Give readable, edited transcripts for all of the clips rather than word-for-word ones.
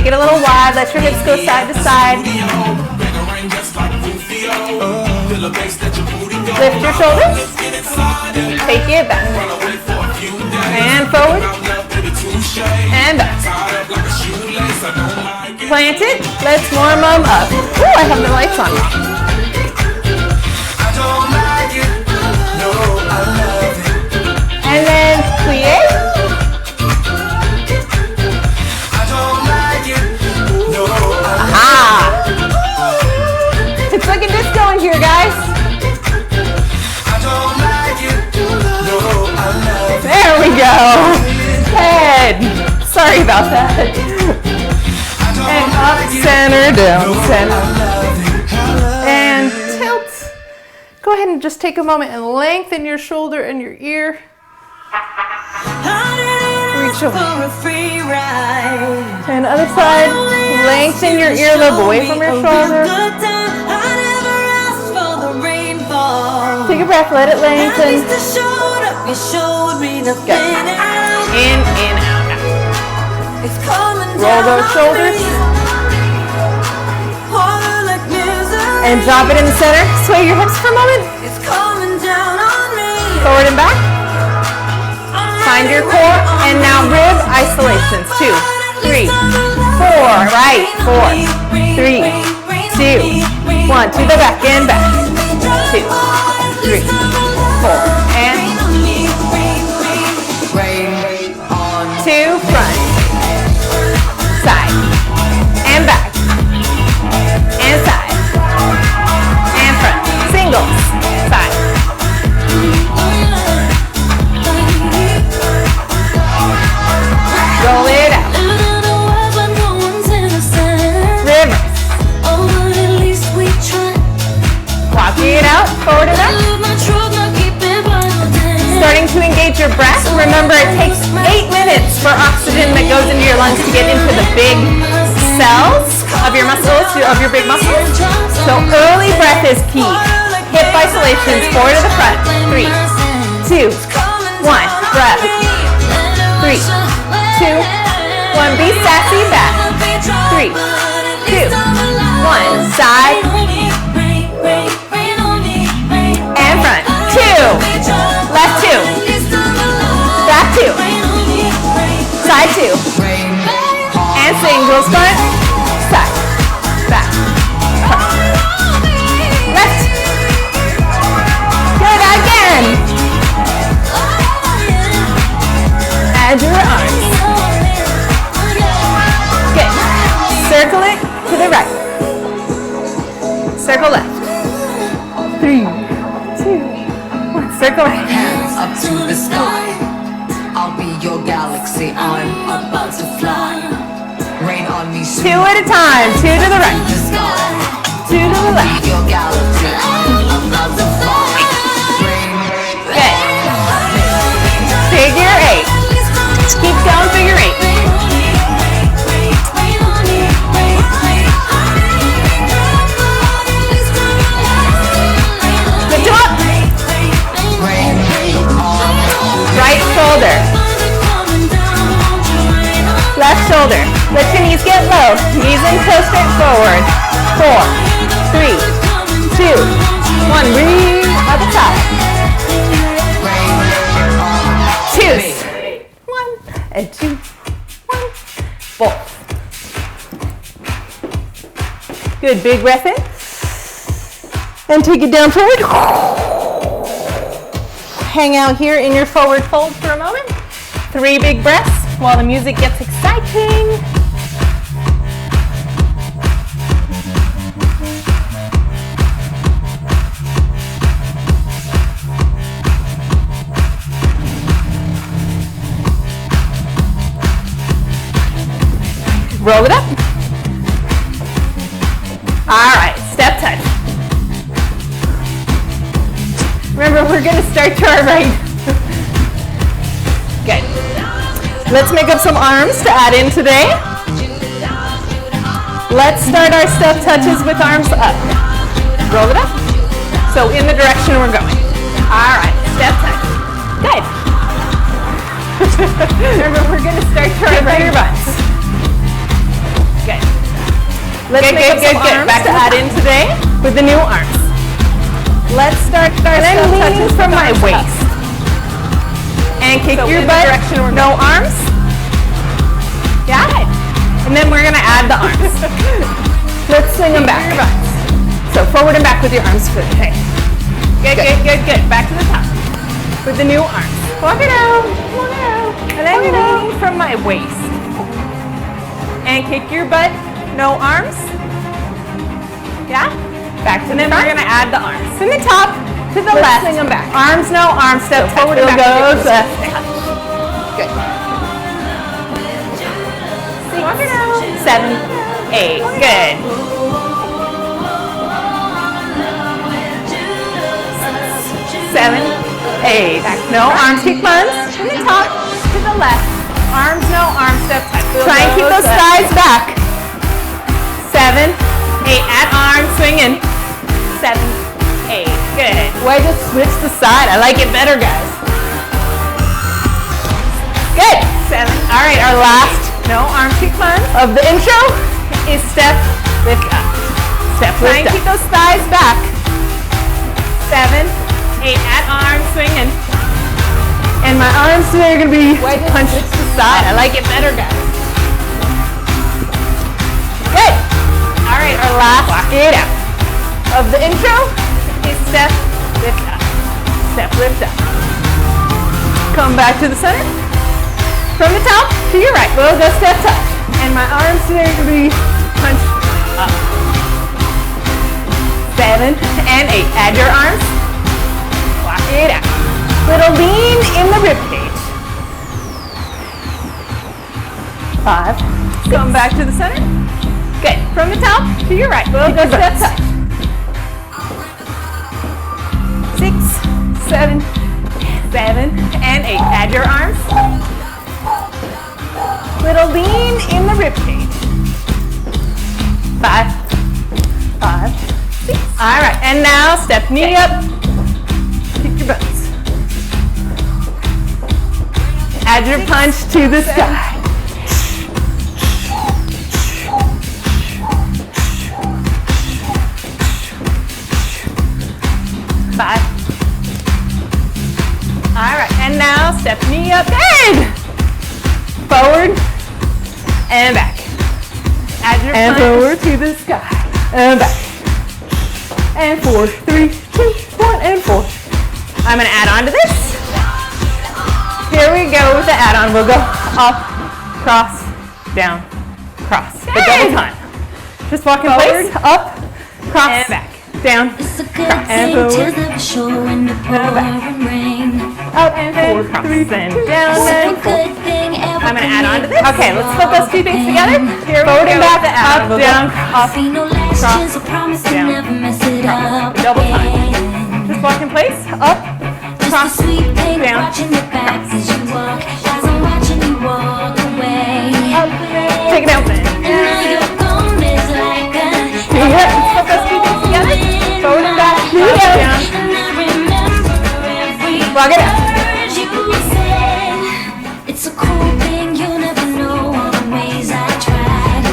Make it a little wide. Let your hips go side to side. Lift your shoulders. Take it back. And forward. And back. Plant it. Let's warm them up. Ooh, I have the lights on. And then plie. Aha! It's like a disco in here, guys. There we go. Head. Sorry about that. And up, center, down, center. And tilt. Go ahead and just take a moment and lengthen your shoulder and your ear. Reach away. And other side, lengthen your earlobe away from your shoulder. Take a breath, let it lengthen. Good. In, out, out. Roll those shoulders. And drop it in the center. Sway your hips for a moment. Forward and back. Find your core. And now rib isolations. 2, 3, 4. Right. 4, 3, 2, 1. To the back and back. 2, 3, 4. And 2, front. Side. And back. And side. And front. Singles. Side. Roll it out. Reverse. Walk it out. Forward and back. Starting to engage your breath. Remember, it takes 8 minutes for oxygen that goes into your lungs to get into the big cells of your muscles, of your big muscles. So early breath is key. Hip isolations, forward to the front. 3, 2, 1. Breath. 3, 2, 1. Be sassy, back. 3, 2, 1. Side. And front. 2. Left 2. Back 2. Side 2. And singles, front. Side. Back. Left. Good, again. Add your arms. Good. Circle it to the right. Circle left. 3, 2, 1. Circle right. Hands up to the sky. I'll be your galaxy. I'm about to fly. Rain on me soon. 2 at a time. 2 to the right. 2 to the left. Your galaxy. I'm about to fly. Good. Figure 8. Keep going, figure 8. Lift him up. Right shoulder. Left shoulder. Let your knees get low. Knees and toes straight forward. 4, 3, 2, 1. Breathe. Other side. 2. 1 and 2. 1. Both. Good. Big breath in. And take it down forward. Hang out here in your forward fold for a moment. 3 big breaths while the music gets exciting. Roll it up. All right, step touch. Remember, we're going to start to our right. Good. Let's make up some arms to add in today. Let's start our step touches with arms up. Roll it up. So in the direction we're going. All right, step touch. Good. Remember, we're going to start to our right. Your butts. Good. Let's make some arms back to add in today with the new arms. Let's start and then lean from my waist. And kick your butt. No arms. Yeah. And then we're going to add the arms. Let's swing them back. So forward and back with your arms. Okay. Good. Back to the top with the new arms. Walk it out. And then leaning from my waist. And kick your butt. No arms. Yeah? Back to the front. And then we're going to add the arms. From the top to the left. Swing them back. Arms, no arms. Step forward and back. Goes left. Good. 6, 7, 8. Good. 7, 8. Back. No arms. Kick buns. From the top to the left. Arms, no arms. Step tight. Try and keep those thighs back. 7, 8. Add arms. Swinging. 7, 8. Good. Why just switch the side? I like it better, guys. Good. 7. All right, our last no arm kick buns of the intro is step, lift up. Step, lift up. Try and keep those thighs back. 7, 8. Add arms. Swinging. And my arms today are going to be punched to the side. I like it better, guys. Good. All right, our last walk it out of the intro is step, lift up. Step, lift up. Come back to the center. From the top to your right. We'll go step touch. And my arms today are going to be punched up. 7 and 8. Add your arms. Walk it out. Little lean in the rib cage. 5. Come back to the center. Good. From the top to your right. We'll go step touch. 6, 7, 7 and 8. Add your arms. Little lean in the rib cage. 5, 6. All right, and now step knee up. Kick your butts. Add your punch to the sky. 5. All right, and now step knee up. Good. Forward and back. Add your punch. Forward to the sky. And back. And 4, 3, 2, 1, and 4. I'm going to add on to this. Here we go with the add-on. We'll go up, cross, down, cross. The double time. Just walk in place. Up, cross, and back. Down, cross, and forward, and back. Up, and forward, cross, and down, and forward. I'm going to add on to this. Okay, let's put those two things together. Here we go. Back, up, down, up, cross, down, cross. Double time. Just walk in place. Up, cross, down, cross. Up, take it out. Let's put those two things together. Forward and back, down. Walk it out. It's a cool thing, you'll never know all the ways I tried.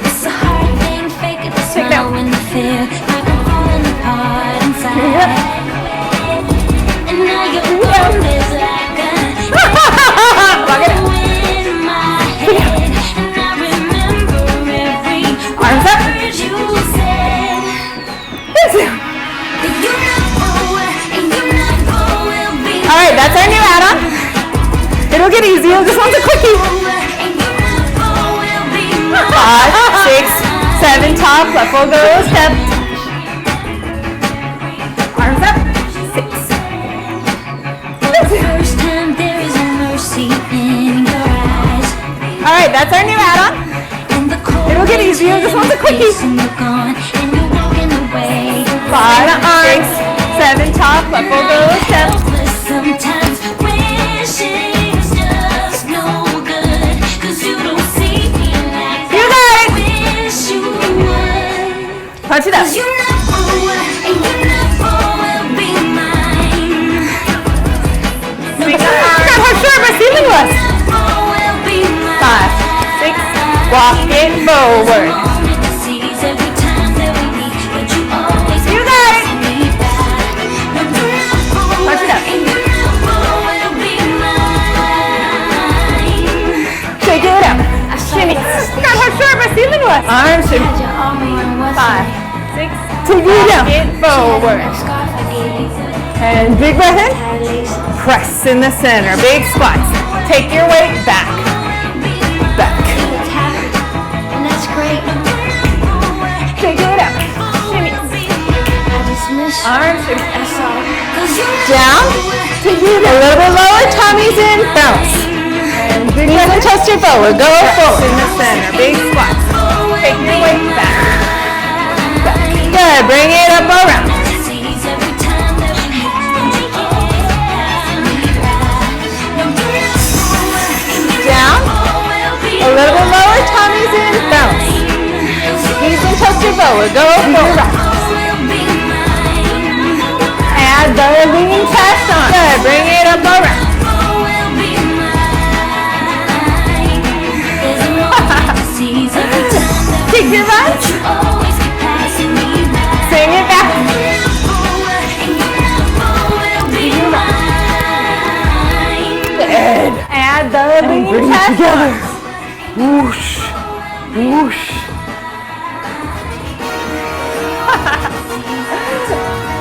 It's a hard thing, fake it, the smell and the fear, like I'm falling apart inside. And now your world is like a echo in my head. And I remember every word you said. Alright, that's our new add-on. It'll get easier. This one's a quickie. 5, 6, 7, top, left will go, step. Arms up. 6. Alright, that's our new add-on. It'll get easier. This one's a quickie. 5, arms, 7, top, left will go, step. Sometimes wishing's just no good, 'cause you don't see me like I wish you would. Punch it up. 'Cause you know, and you never will be mine. Look at how short my ceiling was. 5, 6, Walk it forward. You got it. Punch it up. Shake it up. Shimmy. God, how short my ceiling was. Arm shimmy. 5, 6. Take it up. Walk it forward. And big breath in. Press in the center. Big squats. Take your weight back. Back. Take it up. Shimmy. Arms shimmy. Down. Take it up. A little bit lower. Tummies in. Bounce. And big breath in. Chest your forward. Go forward. In the center. Big squats. Take your weight back. Back. Good. Bring it up around. Down. A little bit lower, tummies in, bounce. Knees and chest your forward, go forward. Add the lean chest on. Good, bring it up around. Kick your butt. Sing it back. Good. Add the lean chest together. Whoosh, whoosh.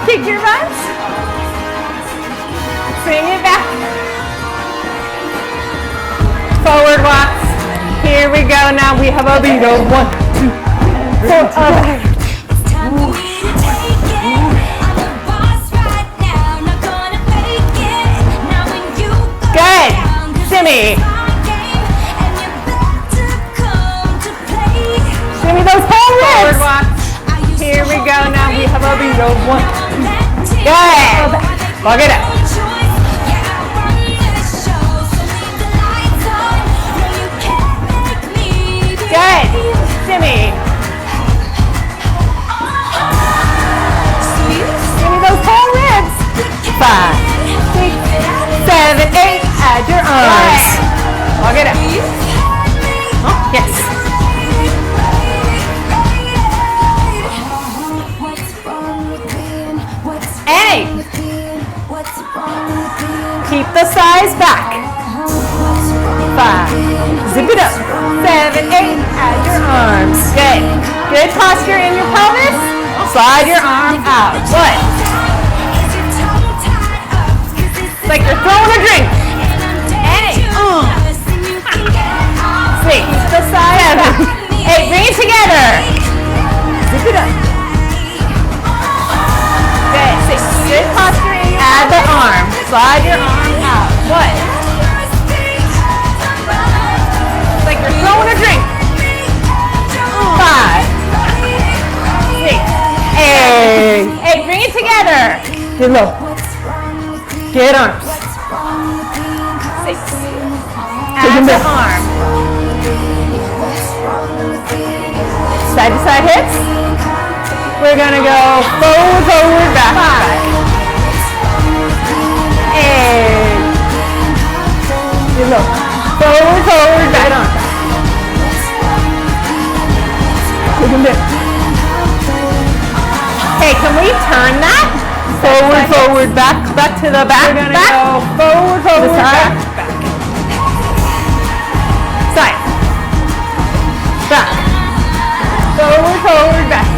Kick your butt. Swing it back. Forward walks. Here we go. Now we have a beat of 1, 2, 4. Good. Shimmy. Shimmy those whole ribs. Forward walk. Here we go. Now we have a beat of 1, 2. Good. Walk it up. Good. Shimmy. Shimmy those whole ribs. 5, 6, 7, 8. Add your arms. Walk it up. Oh, yes. Hey. Keep the size back. 5. Zip it up. 7, 8. Add your arms. Good. Good posture in your pelvis. Slide your arm out. Good. It's like you're throwing a drink. 6, the side back. 8, bring it together. Zip it up. Good. 6, good posturing. Add the arm. Slide your arm out. Good. It's like you're throwing a drink. 5, 6, 8. 8, bring it together. Get low. Get arms. 6. Add the arm. Side to side hips. We're gonna go forward, forward, back. 5, 8. Get low. Forward, forward, back. On. Take them down. Hey, can we turn that? Forward, forward, back, back to the back. We're gonna go forward, forward, back, back. Side. Back. Forward, forward, back.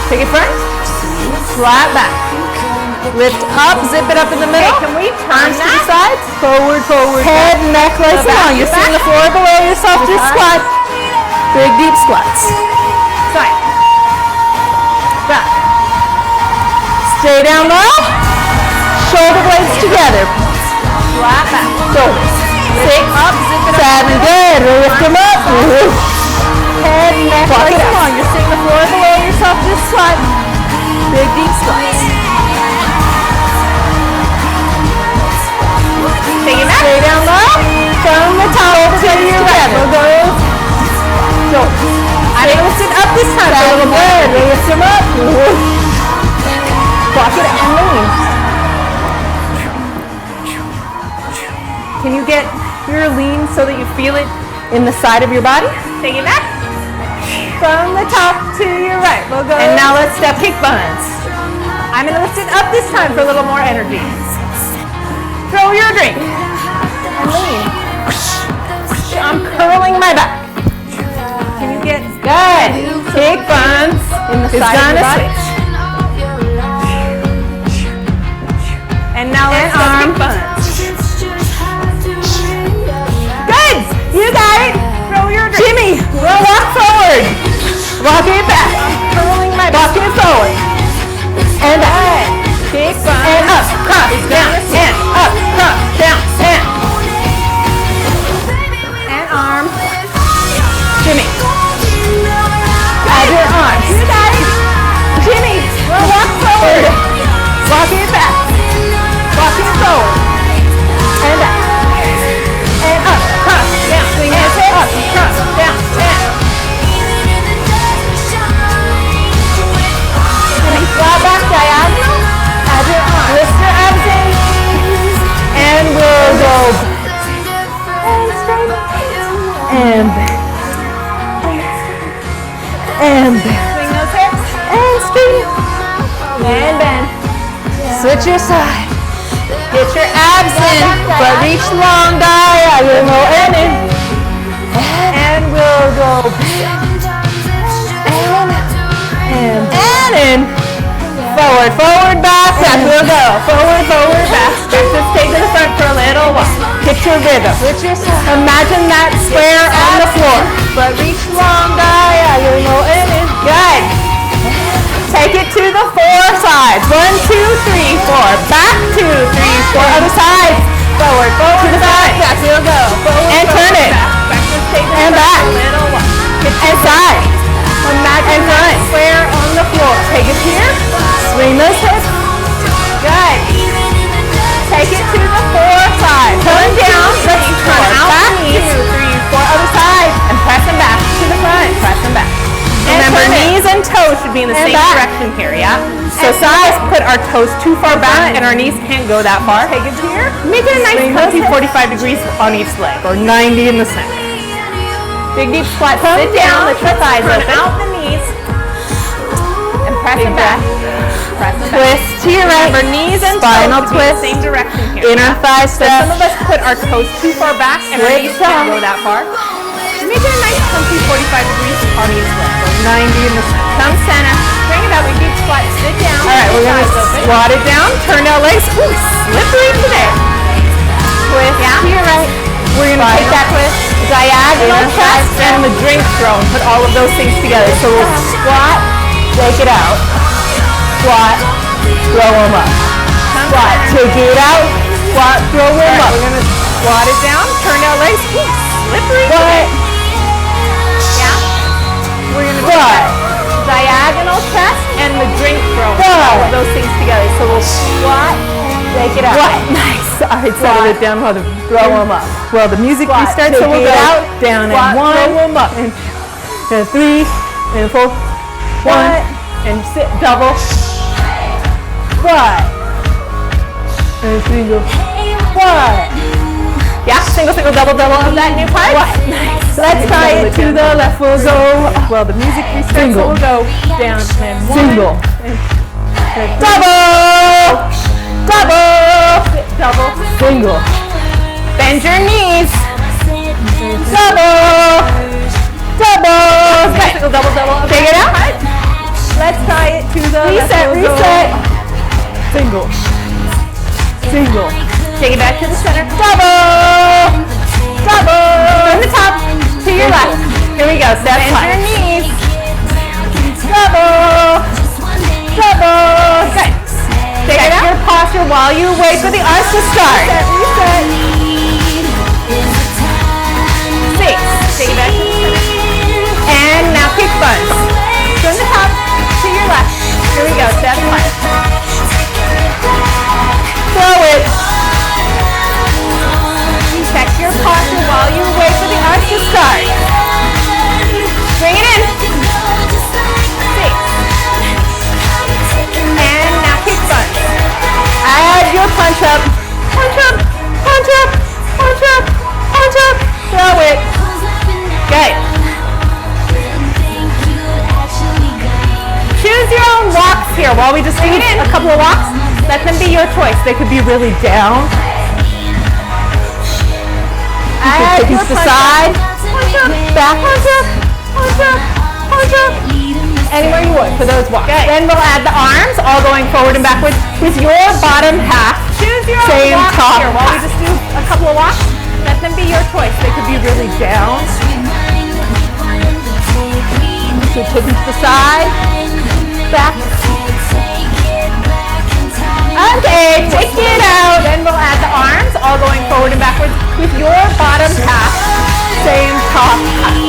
Take it front. Flat back. Lift up, zip it up in the middle. Okay, can we turn that? To the sides. Forward, forward. Head, neck, legs down. You're seeing the floor below yourself. Just squat. Big deep squats. Side. Back. Stay down low. Shoulder blades together. Flat back. Shoulders. 6 up, zip it up. 7, good. Lift them up. Head, neck, legs long. You're seeing the floor below yourself. Just squat. Big deep squats. Take it back. Stay down low. Turn the towel to your right. Shoulders. I didn't lift it up this time. A little good. Lift them up. Walk it out and lean. Can you get your lean so that you feel it in the side of your body. Take it back. From the top to your right. We'll go. And now let's step kick buns. I'm going to lift it up this time for a little more energy. Throw your drink. And lean. I'm curling my back. Can you get good? Kick buns in the side of your body. And now let's arm buns. Good. You got it. Throw your drink. Jimmy, we'll walk forward. Walking it back. Curling my back. Walking it forward. And back. Kick buns. And up, cross, down, and up, cross, down, and. And arm. Jimmy. Add your arms. You got it. Jimmy, we'll walk forward. Walking it back. Walking it forward. And back. And up, cross, down, swing and up, cross, down, and. Jimmy, flat back, diagonal. Add your arms. Lift your abs in. And we'll go. And straight. And back. And back. Swing those hips. And straight. And bend. Switch your side. Get your abs in, but reach long, diagonal, and in. And we'll go and in. Forward, forward, back, back. We'll go forward, forward, back. Just take to the front for a little while. Get your rhythm. Imagine that square on the floor, but reach long, diagonal, and in. Good. Take it to the 4 sides. 1, 2, 3, 4. Back, 2, 3, 4. Other side. Forward, forward, to the back. Back. We'll go. Forward, and turn it. Back. And back. And side. Imagine that square on the floor. Take it here. Swing those hips. Good. Take it to the 4 sides. Turn down. Let's turn out. Back, 2, 3, 4. Other side. And press them back to the front. Press them back. Remember, knees and toes should be in the same direction here, yeah? So sometimes put our toes too far back and our knees can't go that far. Take it here. Make it a nice comfy 45 degrees on each leg, or 90 in the center. Big deep squat. Sit down, lift your thighs open. Out the knees. And press them back. Press them back. Twist to your right. Remember, knees and toes should be in the same direction here. Inner thigh step. Some of us put our toes too far back and our knees can't go that far. Make it a nice comfy 45 degrees on each leg. 90 in the center. Come center. Bring it up. We deep squat. Sit down. All right, we're going to squat it down. Turn out legs. Ooh, slippery today. Twist to your right. We're going to take that twist. Diagonal chest and the drink throw. And put all of those things together. So we'll squat, take it out. Squat, throw them up. Squat, take it out. Squat, throw them up. We're going to squat it down. Turn out legs. Ooh, slippery today. We're going to do diagonal chest and the drink throw. All of those things together. So we'll squat, take it out. Nice. All right, settle it down while to throw them up. Well, the music restarts, so we'll go out, down, and 1, throw them up. And 3, and 4, 1, and sit, double. Squat. And single. Squat. Yeah, single, single, double, double of that new part. Nice. Let's try it to the left. We'll go. Well, the music restarts, so we'll go down and 1. Single. And double. Double. Double. Single. Bend your knees. Double. Double. Okay. Single, double, double. Take it out. Let's try it to the reset. Left. Reset. Single. Single. Take it back to the center. Double. Double. From the top to your left. Here we go. Step bend your knees. Double. Double. Good. Check your posture while you wait for the arms to start. Reset. Reset. 6. Take it back to the center. And now kick buns. From the top to your left. Here we go. Step 1. Throw it. Check your posture while you wait for the arms to start. Bring it in. 6. And now kick buns. Add your punch up. Punch up. Punch up. Punch up. Punch up. Throw it. it in. A couple of walks. Let them be your choice. They could be really down. Take it to the side. Punch up. Back. Punch up. Punch up. Punch up. Anywhere you would for those walks. Good. Then we'll add the arms, all going forward and backwards with your bottom half. Choose your own walk here. While we just do a couple of walks, let them be your choice. They could be really down. So take it to the side. Back. Okay, take it out. Then we'll add the arms, all going forward and backwards with your bottom half. Same top half.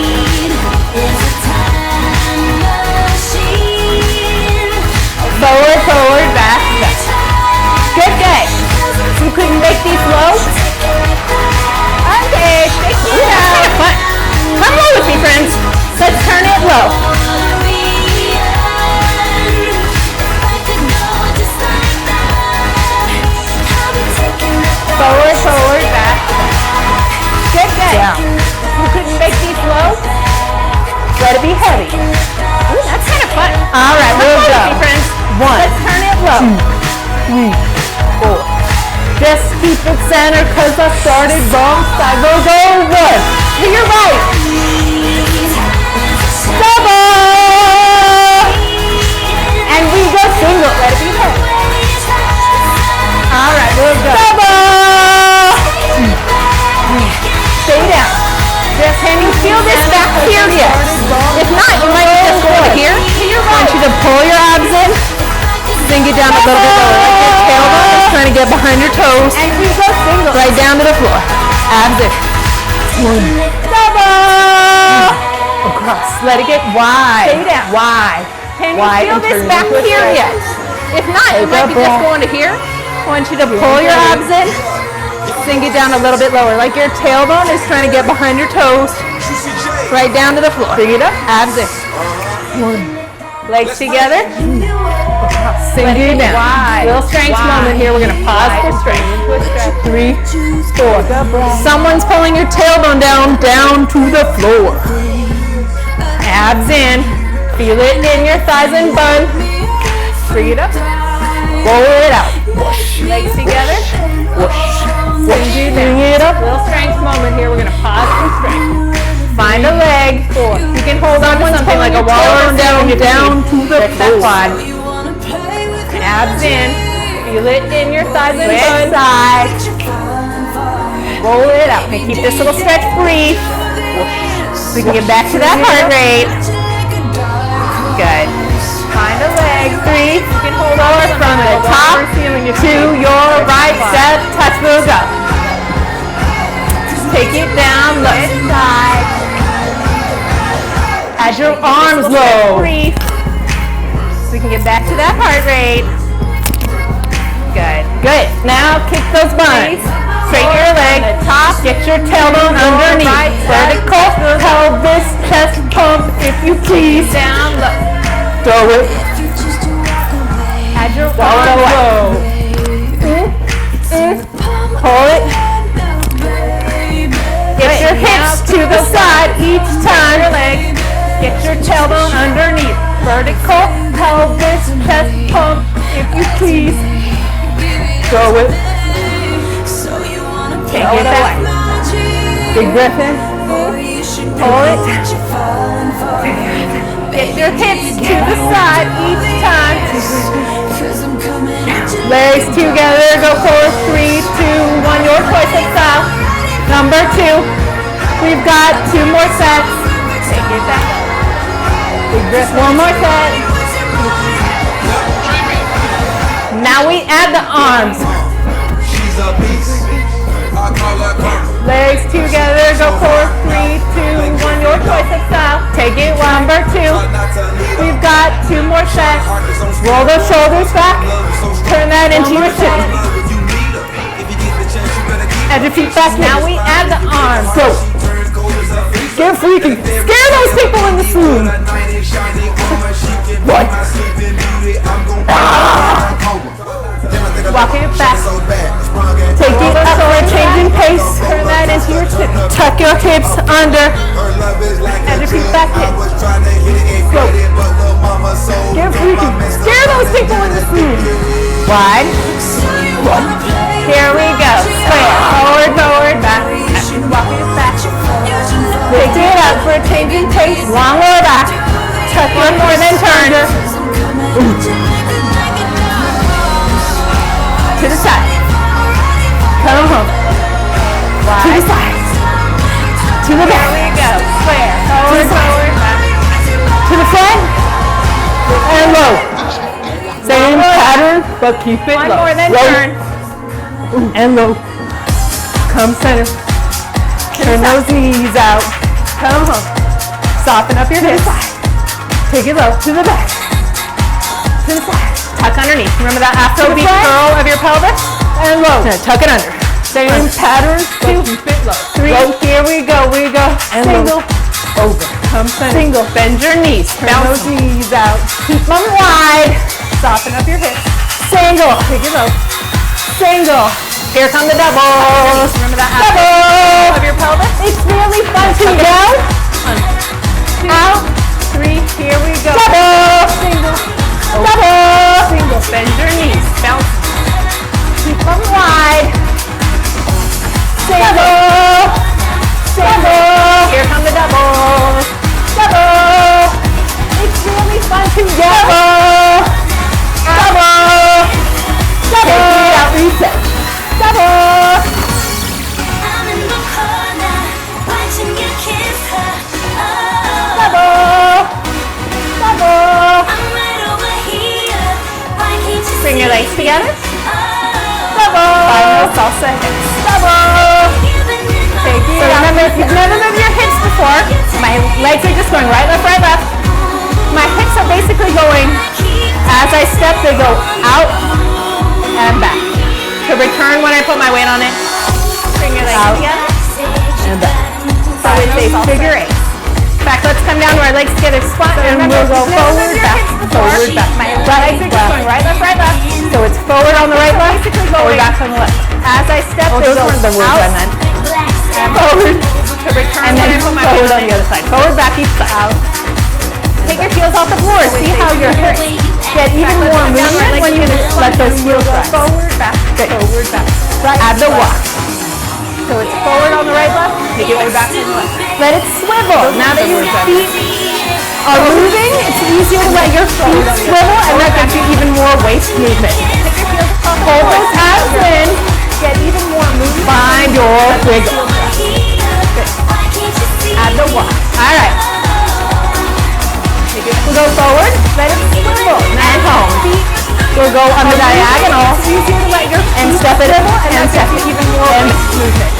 Forward, forward, back, back. Good, good. You couldn't make these low? Okay, take it out. Come low with me, friends. Let's turn it low. Forward, forward, back. Good, good. Down. You couldn't make these low? Let it be heavy. Ooh, that's kind of fun. All right, we'll go. Friends. 1. Let's turn it low. 2, 3, 4. Just keep it centered because I started wrong. Side goes over. To your right. Double. And we go single. Let it be heavy. All right, we'll go. Double. Stay down. Can you feel this back here yet? If not, you might just go to here. I want you to pull your abs in. Sink it down a little bit lower. Like your tailbone is trying to get behind your toes. And we go single. Right down to the floor. Abs in. 1. Double. Across. Let it get wide. Stay down. Wide. Can you feel this back here yet? If not, you might be just going to here. I want you to pull your abs in. Sink it down a little bit lower. Like your tailbone is trying to get behind your toes. Right down to the floor. Bring it up. Abs in. 1. Legs together. Sink it down. Little strength moment here. We're going to pause for strength. 3, 4. Someone's pulling your tailbone down to the floor. Abs in. Feel it in your thighs and bun. Bring it up. Roll it out. Legs together. Sink it up. Little strength moment here. We're going to pause for strength. Find a leg. 4. You can hold on to something like a wall or down to the quad. Abs in. Feel it in your thighs and buns. Side. Roll it out. And keep this little stretch brief. So we can get back to that heart rate. Good. Find a leg. 3. You can hold on from the top to your right. Step. Touch. Move up. Take it down. Left side. As your arms low. So we can get back to that heart rate. Good. Good. Now kick those buns. Straighten your leg. Top. Get your tailbone underneath. Right. Vertical. Pelvis. Chest pump. If you please. Down low. Throw it. As your arms low. Pull it. Get your hips to the side each time. Your leg. Get your tailbone underneath. Vertical, pelvis, chest pump, if you please. Throw it. Take it back. Big breath in. Pull it. Get your hips to the side each time. Legs together. Go forward. 3, 2, 1. Your choice of style. Number 2. We've got 2 more sets. Take it back. Big breath. 1 more set. Now we add the arms. Legs together. Go forward. 3, 2, 1. Your choice of style. Take it. Number 2. We've got 2 more sets. Roll those shoulders back. Turn that into your sit. Add your feet back. Now we add the arms. Go. Get freaky. Scare those people in the room. What? Walk it back. Take it up for a changing pace. Turn that into your sit. Tuck your hips under. Add your feet back in. Go. Get freaky. Scare those people in the scene. Wide. Here we go. Square. Forward, forward, back. Walk it back. Pick it up for a changing pace. Long lower back. Tuck one more, then turn. To the side. Come home. Wide. To the side. To the back. Here we go. Square. Forward, forward, back. To the front. And low. Same pattern, but keep it low. One more, then turn. And low. Come center. Turn those knees out. Come home. Soften up your hips. Take it low. To the back. To the side. Tuck underneath. Remember that Afrobeat curl of your pelvis? And low. No, tuck it under. Same pattern. 2, keep it low. 3. Low. Here we go. We go. And single. Low. Over. Come center. Single. Bend your knees. Turn those knees out. Keep them wide. Soften up your hips. Single. Take it low. Single. Here come the doubles. Remember that double of your pelvis? It's really fun to go. 2, out. 3. Here we go. Double. Single. Double. Single. Bend your knees. Bounce. Keep them wide. Single. Single. Here come the doubles. Double. It's really fun to go. Double. Double. Double. Out, reset. Double. I'm in the corner, watching you kiss her. Oh. Double. Double. I'm right over here. Why can't you bring your legs together? Oh. Double. Find those salsa hips. Double. Take it. So remember, if you've never moved your hips before, my legs are just going right, left, right, left. My hips are basically going, as I step, they go out and back. To return when I put my weight on it, bring your legs together and back. So it's a figure 8. In fact, let's come down to our legs together, squat, and we'll go forward, back, forward, back. My legs are just going right, left, right, left. So it's forward on the right, left, forward, back on the left. As I step, they go out and forward to return, and then forward on the other side. Forward, back, each side. Take your heels off the floor. See how your hips get even more movement when you let those heels rise. Forward, back, forward, back. Add the walk. So it's forward on the right, left. Take it way back to the left. Let it swivel. Now that your feet are moving, it's easier to let your feet swivel, and that gives you even more waist movement. Hold those abs in. Get even more movement. Find your wiggle. Add the walk. All right. We'll go forward, let it swivel, and home. We'll go on the diagonal, and step it, and step it even more movement.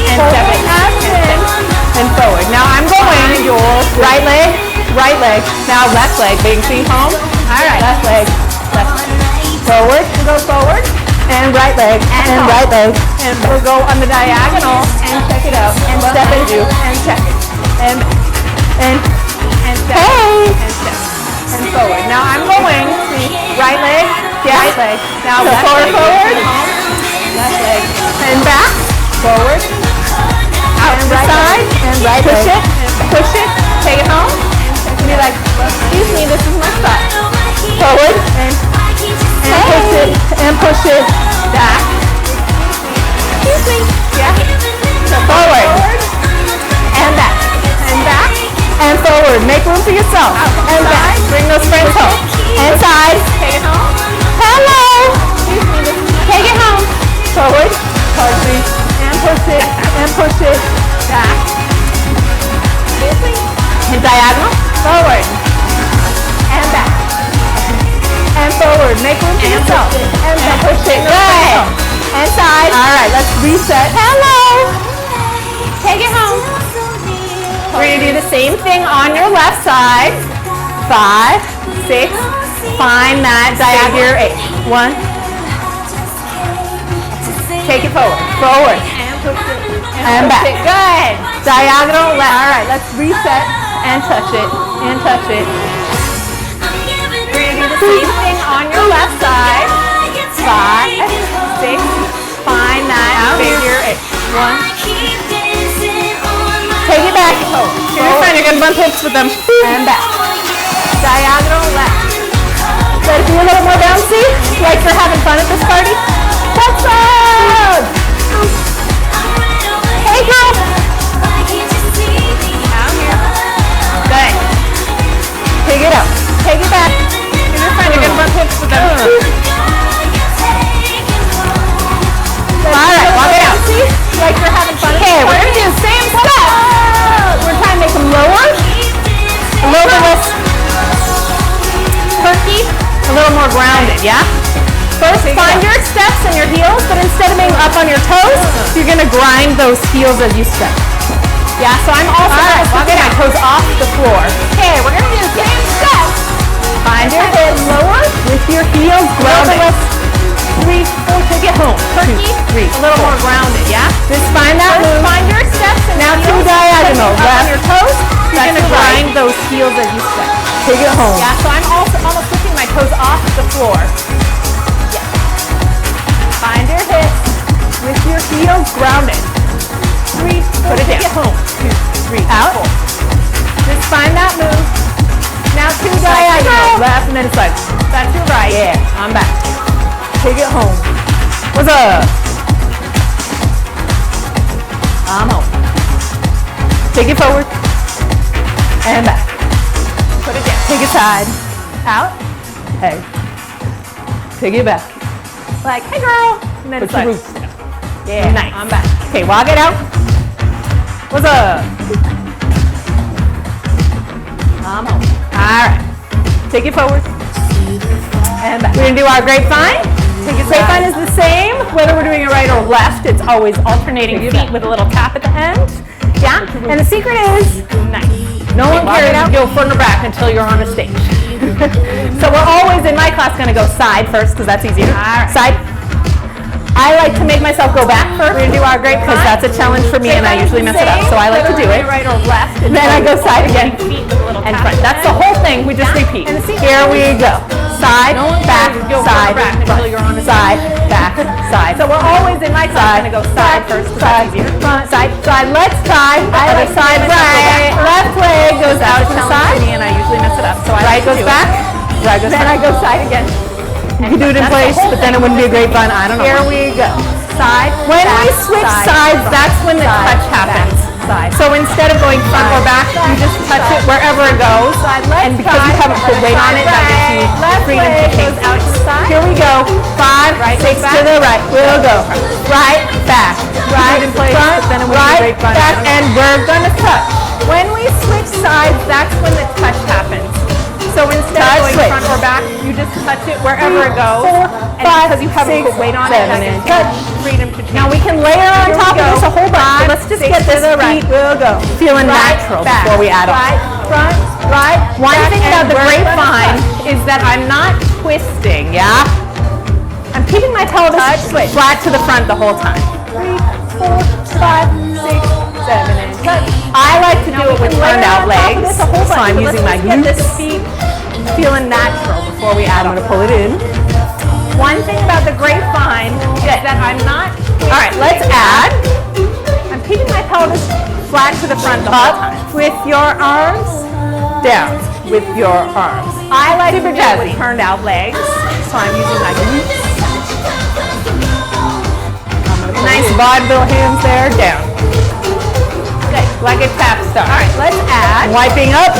And step it, and forward. Now I'm going right leg, now left leg, big feet home. All right, left leg. Forward, we'll go forward, and right leg, and right leg. And we'll go on the diagonal, and check it out, and step it, and check it. And step, and step, and forward. Now I'm going right leg, right leg. Now left leg, forward, left leg, and back, forward, out to the side, and right leg. Push it, take it home, and be like, excuse me, this is my spot. Forward, and push it, back. Excuse me, yeah. So forward, and back, and forward. Make room for yourself. And back. Bring those friends home. And side. Take it home. Hello. Take it home. Forward. And push it. And push it. Back. And diagonal. Forward. And back. And forward. Make room for yourself. And push it. Good. And side. All right. Let's reset. Hello. Take it home. We're going to do the same thing on your left side. 5, 6, find that figure 8. 1. Take it forward, and back. Good. Diagonal left. All right, let's reset and touch it, We're going to do the same thing on your left side. 5, 6, find that figure 8. 1. Take it back. You're fine. You're going to bump hips with them. And back. diagonal, left. Let it be a little more bouncy, like you're having fun at this party. That's up! Hey girl! Down here. Good. Take it up. Take it back. You're fine. You're going to bump hips with them. Alright, walk it out. Like you're having fun. Okay, we're going to do the same step. We're trying to make them lower. A little bit less perky. A little more grounded, yeah? First, find your steps and your heels, but instead of being up on your toes, you're going to grind those heels as you step. Yeah, so I'm also walking my toes off the floor. Okay, we're going to do the same step. Find your hips lower with your heels grounded. 3, 4, take it home. Perky, 2, 3, a little more grounded, yeah? Just find that move. Find your steps and now two diagonal. Left on your toes, you're going to grind those heels as you step. Take it home. Yeah, so I'm also almost lifting my toes off the floor. Yeah. Find your hips with your heels grounded. 3, 4, put it down. Take it home. 2, 3, out. 4. Just find that move. Now two diagonal. Left and then it's like, that's your right. Yeah, I'm back. Take it home. What's up? I'm home. Take it forward. And back. Put it down. Take it side. Out. Hey. Take it back. Like, hey girl. And then it's like, yeah, nice. I'm back. Okay, walk it out. What's up? I'm home. Alright. Take it forward. And back. We're going to do our grapevine. Grapevine is the same, whether we're doing it right or left. It's always alternating feet with a little tap at the end. Yeah? And the secret is, nice. No one cares if you go front or back until you're on a stage. So we're always, in my class, going to go side first because that's easier. Side. I like to make myself go back first. We're going to do our grapevine because that's a challenge for me and I usually mess it up. So I like to do it. Right or left. And then I go side again and front. That's the whole thing. We just repeat. Here we go. Side, back, side, front, side, back, side. So we're always in my class going to go side first because that's easier. Front, side, side. Let's try. Other side, right. Left leg goes out to the side. And I usually mess it up. So right goes back. Right goes front. Then I go side again. You could do it in place, but then it wouldn't be a great fun. I don't know. Here we go. Side. When we switch sides, that's when the touch happens. So instead of going front or back, you just touch it wherever it goes. And because you haven't put weight on it, that gives you freedom to change out to the side. Here we go. 5, 6 to the right. We'll go. Right, back. Right, front, right, back, and we're going to touch. When we switch sides, that's when the touch happens. So instead of going front or back, you just touch it wherever it goes. 4, 5, because you haven't put weight on it, that gives you freedom to change. Now we can layer on top of this a whole bunch. So let's just get this feet. We'll go. Feeling natural before we add on. Right, front, right. One thing about the grapevine is that I'm not twisting, yeah? I'm keeping my pelvis flat to the front the whole time. 3, 4, 5, 6, 7, and touch. I like to do it with turned out legs, so I'm using my glutes. Feeling natural before we add on. I'm going to pull it in. One thing about the grapevine is that I'm not twisting. All right, let's add. I'm keeping my pelvis flat to the front the whole time. With your arms, down with your arms. I like to do it with turned out legs, so I'm using my glutes. Nice vaudeville hands there, down. Good, like a tap star. All right, let's add. Wiping up,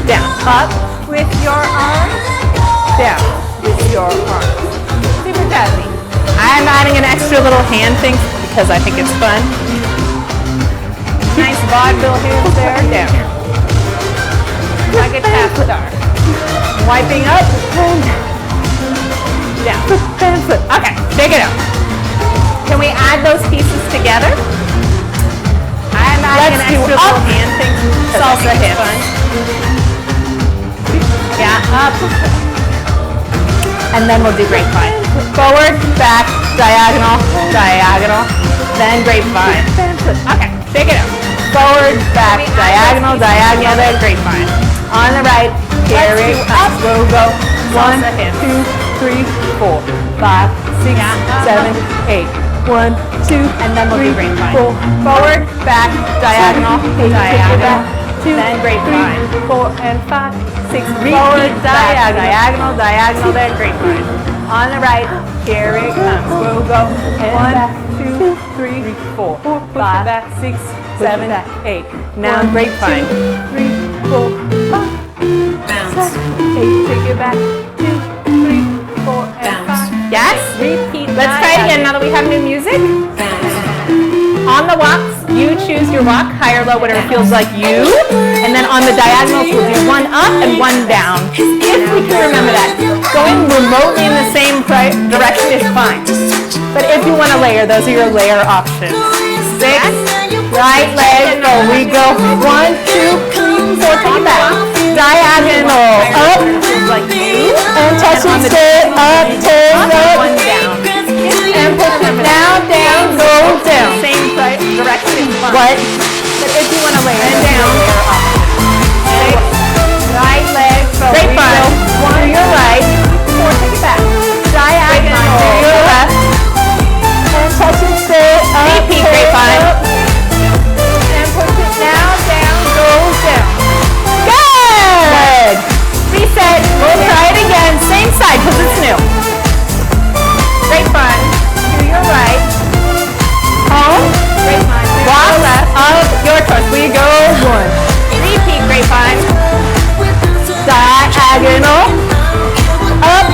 down, up with your arms, down with your arms. Super jazzy. I'm adding an extra little hand thing because I think it's fun. Nice vaudeville hands there, down. Like a tap star. Wiping up, down. Okay, take it out. Can we add those pieces together? I'm adding an extra little hand thing. Salsa hip. Yeah, up. And then we'll do grapevine. Forward, back, diagonal, diagonal, then grapevine. Okay, take it out. Forward, back, diagonal, diagonal, then grapevine. On the right, here it comes. We'll go 1, 2, 3, 4, 5, 6, 7, 8. 1, 2, and then we'll do grapevine. Forward, back, diagonal, diagonal, 2, then grapevine. 4 and 5, 6. Repeat Forward, that. diagonal, diagonal, then grapevine. On the right, here it comes. We'll go 1, 2, 3, 4, 5, 6, 7, 8. Now grapevine. 3, 4, 5, 6, 8. Take it back. 2, 3, 4, and 5. Yes? Repeat. Let's try it again now that we have new music. On the walks, you choose your walk, high or low, whatever feels like you. And then on the diagonals, we'll do one up and one down. If we can remember that. Going remotely in the same direction is fine. But if you want to layer, those are your layer options. 6, right leg, go. We go 1, 2, 3, 4, take it back. Diagonal, up, like you. And touch and stay up, turn up. One down. And push it down, down, go down. Same direction is fine. What? But if you want to layer, And those are down. your layer options. Right leg, so Great we fun. go 1 to your right, 4, take it back. diagonal To to your your left. and touch and stay up, Repeat, turn grapevine. up. And push it down, down, go down. Good. Reset. We'll try it again. Same side because it's new. Great fun. To your right, Home. great fun. To Walk your left, up. Your choice. We go 1. Repeat. Great fun. diagonal, up,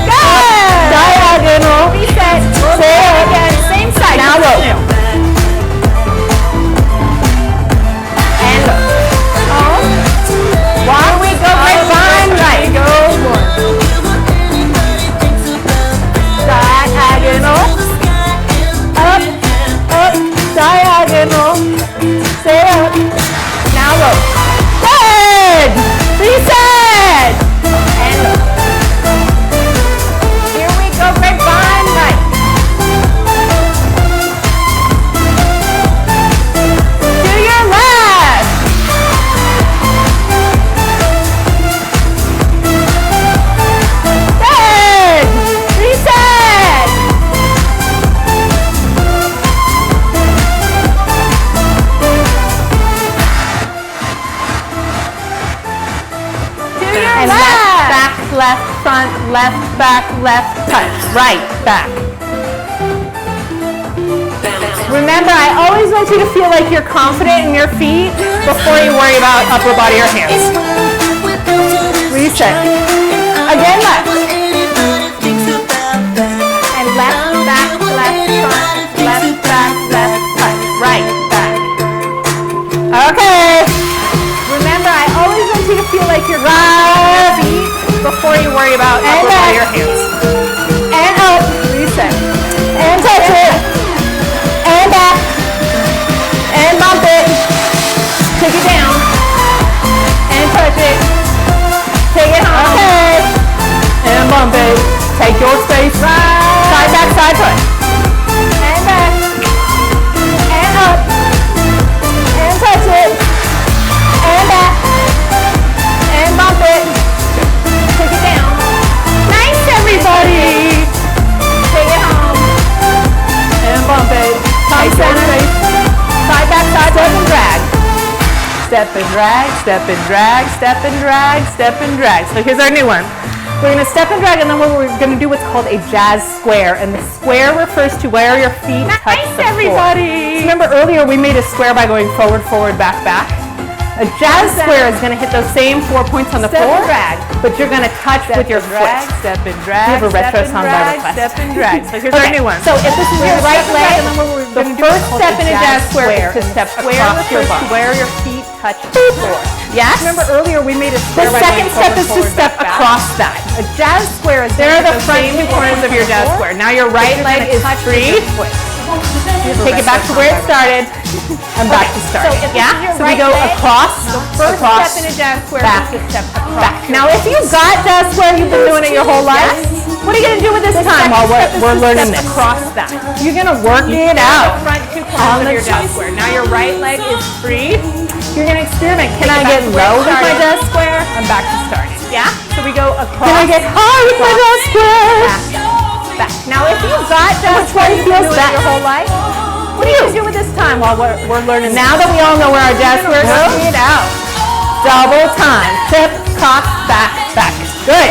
Good. diagonal, Reset. We'll try stay it up. again. Same side. Now 'cause go. it's new. And look. Home. Walk. We go grapevine. Right. Go 1. Diagonal, up, up, diagonal, stay up. Now look. Good. Reset. And look. Here we go. Grapevine. Right. To your left. Good. Reset. To your And left. back, left, front, left, back, left, touch, right, back. Remember, I always want you to feel like you're confident in your feet before you worry about upper body or hands. Reset. Again, left. And left, back, left, front, left, back, left, touch, right, back. Okay. Remember, I always want you to feel like you're confident in your feet before you worry about upper body or hands. And up. Reset. And touch it. And back. And bump it. Take it down. And touch it. Take it home. Okay. And bump it. Take your space. Side back, side foot. And back. And up. And touch it. And back. And bump it. Take it down. Nice, everybody. Take it home. And bump it. Come Take your center. space. Side back, side foot, and drag. Step and drag, step and drag, step and drag, step and drag. So here's our new one. We're going to step and drag, and then what we're going to do what's called a jazz square. And the square refers to where your feet touch the floor. everybody. So remember earlier we made a square by going forward, forward, back, back. A jazz square is going to hit those same 4 points on the Step floor, and drag. but you're going to touch with your drag, foot. step and drag, We have a retro step and song by drag, request. step and drag. So here's our Okay, new one. So if this is your We're gonna right step and drag, leg, and then what we're the gonna do first is called step a in a jazz square is to and step square across your refers to bum. where your feet touch the floor. Yes? Remember earlier we made a The square by second going step forward, is to forward, step back, back. across that. A jazz square is There are the those front same 2 corners of your jazz floor, square. Now your right but leg you're is gonna touch with free. your foot. Take it back to where it started. And back to start. So if this Yeah? is your So we right go leg, across, First across, step in a jazz square back, is to step across. back. Now if you got jazz square, you've been doing it your whole life. What are you going to do with this time while we're learning this? Across that. You're going to work it out. The front 2 On corners of the your jazz square. Now your right leg is free. You're going to experiment. Can I Take it get back to where low it with my started. jazz square? I'm back to starting. Yeah? So we go across. Can I get high with my jazz square? Back. Now if you got jazz Which one square, you've feels been doing it best? your whole life. What are you going to do with this time while we're learning? Now that we all know where our jazz square Work goes, it out. Double time. Tip, cock, back, back. Good.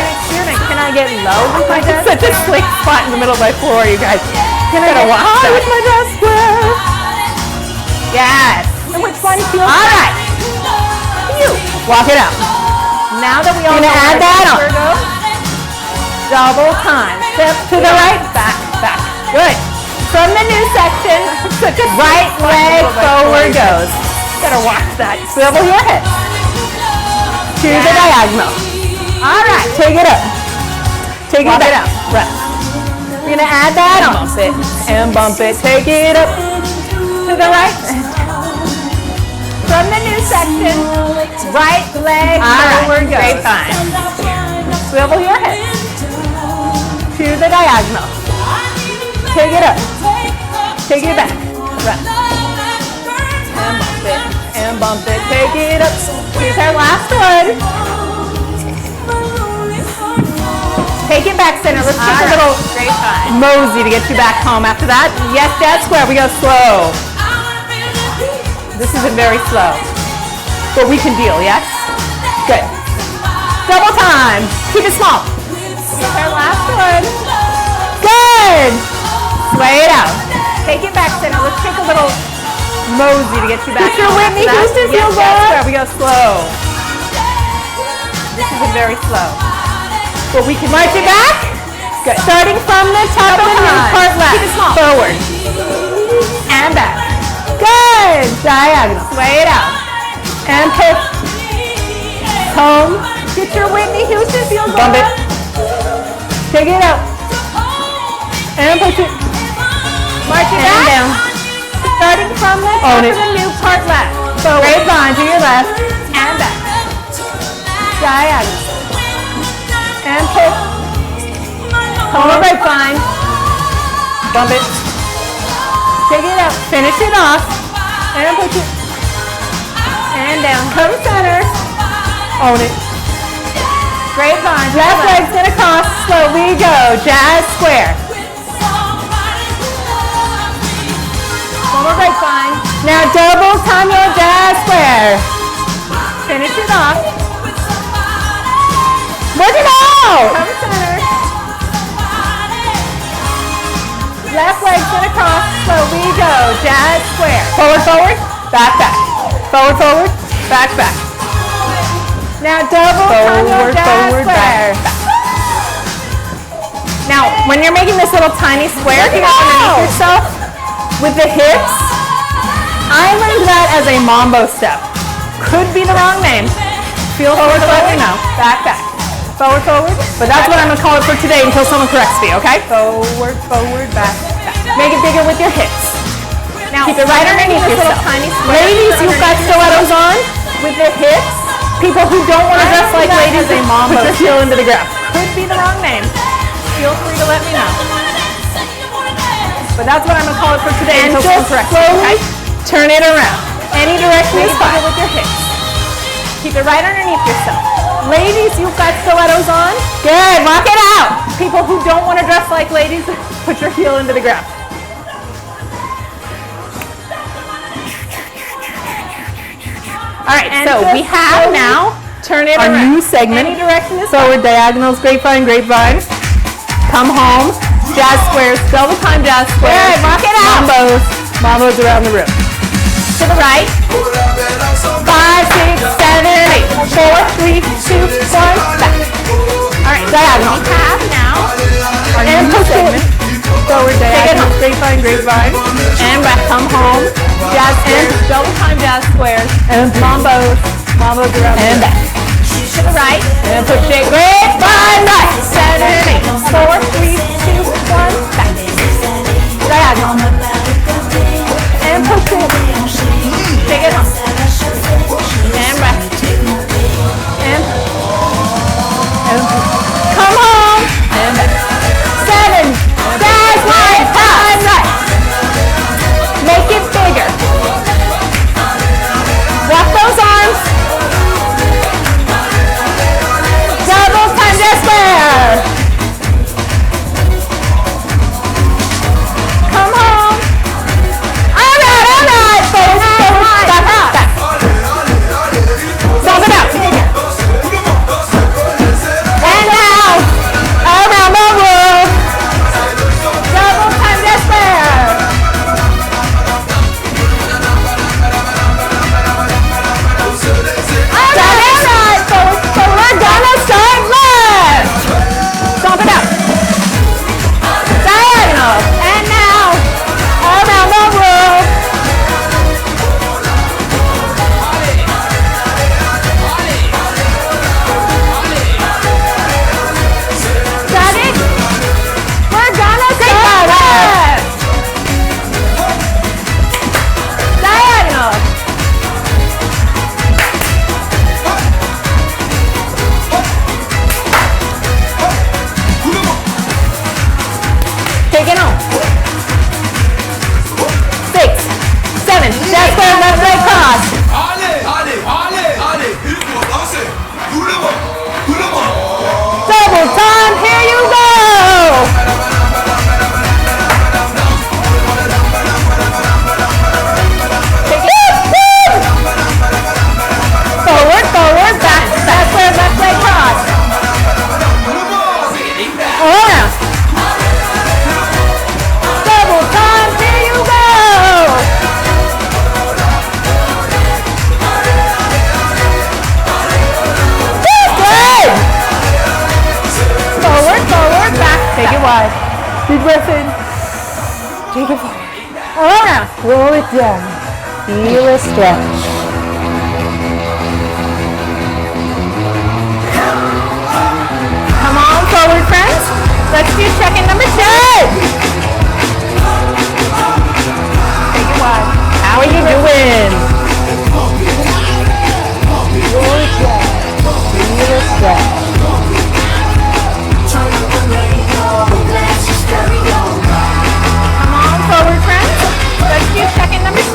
Can I get low with my desk? Such a slick spot in the middle of my floor, you guys. Can I get high with my desk? Yes. And which one feels All right. Walk it out. Now that we all Gonna know add where that our on. finger goes, Double time. Tip to the right, back, back. Good. From the new section, right leg forward goes. better watch that. Swivel your hips to the diagonal. All right, take it up. Take Walk it it back. out. Rest. We're gonna add that on. Bump it and bump it. Take it up to the right. From the new section, right leg forward goes. Great time. Swivel your hips to the diagonal. Take it up. Take it back. Rest. And bump it. And bump it. Take it up. Here's our last one. Take it back center. Let's take a little mosey to get you back home. After that, yes, jazz square. We go slow. This isn't very slow, but we can deal, yes? Good. Double time. Keep it small. Here's our last one. Good. Sway it out. Take it back center. Let's take a little mosey to get you back. Put your Whitney Houston feels good. We go slow. This isn't very slow, but we can march it back. Good. Starting from the top of the new part left. Keep it small. Forward and back. Good. Diagonal. Sway it out and push. Home. Get your Whitney Houston feels good. Bump it. Take it out and push it. March it back. Down. Starting from the top of the new part left. Forward. Grapevine to your left and back. Diagonal. And push. Hold on, grapevine. Bump it. Take it out. Finish it off. And push it. And down. Come center. Own it. Grapevine. Left leg's gonna cross. Slowly go. Jazz square. One more grapevine. Now double time your jazz square. Finish it off. Work it out. Come center. Left leg's gonna cross. Slowly go. Jazz square. Forward, forward. Back, back. Forward, forward. Back, back. Now double time your jazz square. Back. Now, when you're making this little tiny square here underneath yourself with the hips, I learned that as a mambo step. Could be the wrong name. Feel free to let me know. Back, back. Forward, forward. But that's what I'm going to call it for today until someone corrects me, okay? Forward, forward, back, back. Make it bigger with your hips. Now, keep it right underneath yourself. Ladies, you've got stilettos on with the hips. People who don't want to dress like ladies, they mambo put your heel into the ground. Could be the wrong name. Feel free to let me know. But that's what I'm going to call it for today until someone corrects me, okay? Turn it around. Any direction is fine. With your hips. Keep it right underneath yourself. Ladies, you've got stilettos on. Good. Walk it out. People who don't want to dress like ladies, put your heel into the ground. All right, and so we have now turn it around. Our new segment. Any direction is forward, diagonals, grapevine, grapevine. Come home. Jazz squares, double time jazz squares. Good, walk it out. Mambos. Mambos around the room. To the right. 5, 6, 7, 8. 4, 3, 2, 1, back. All right, diagonal. We have now our new segment. Forward, diagonal, grapevine, grapevine. And back, come home. Jazz and double time jazz squares. And mambos. Mambos around the room. And back. To the right. And push it. Grapevine, right. 7, 8. 4, 3, 2, 1, back. Diagonal. And push it. Take it off. And back. And come home. And back. 7. Jazz right. Time right. Make it bigger. Walk those arms. Double time jazz square. Come home. All right. Forward, forward, back, back. Take it forward. All around. Roll it down. Feel a stretch. Come on forward, friends. Let's do check-in number 2. Take it wide. How are you doing? Roll it down. Feel a stretch. Come on forward, friends. Let's do check-in number 2.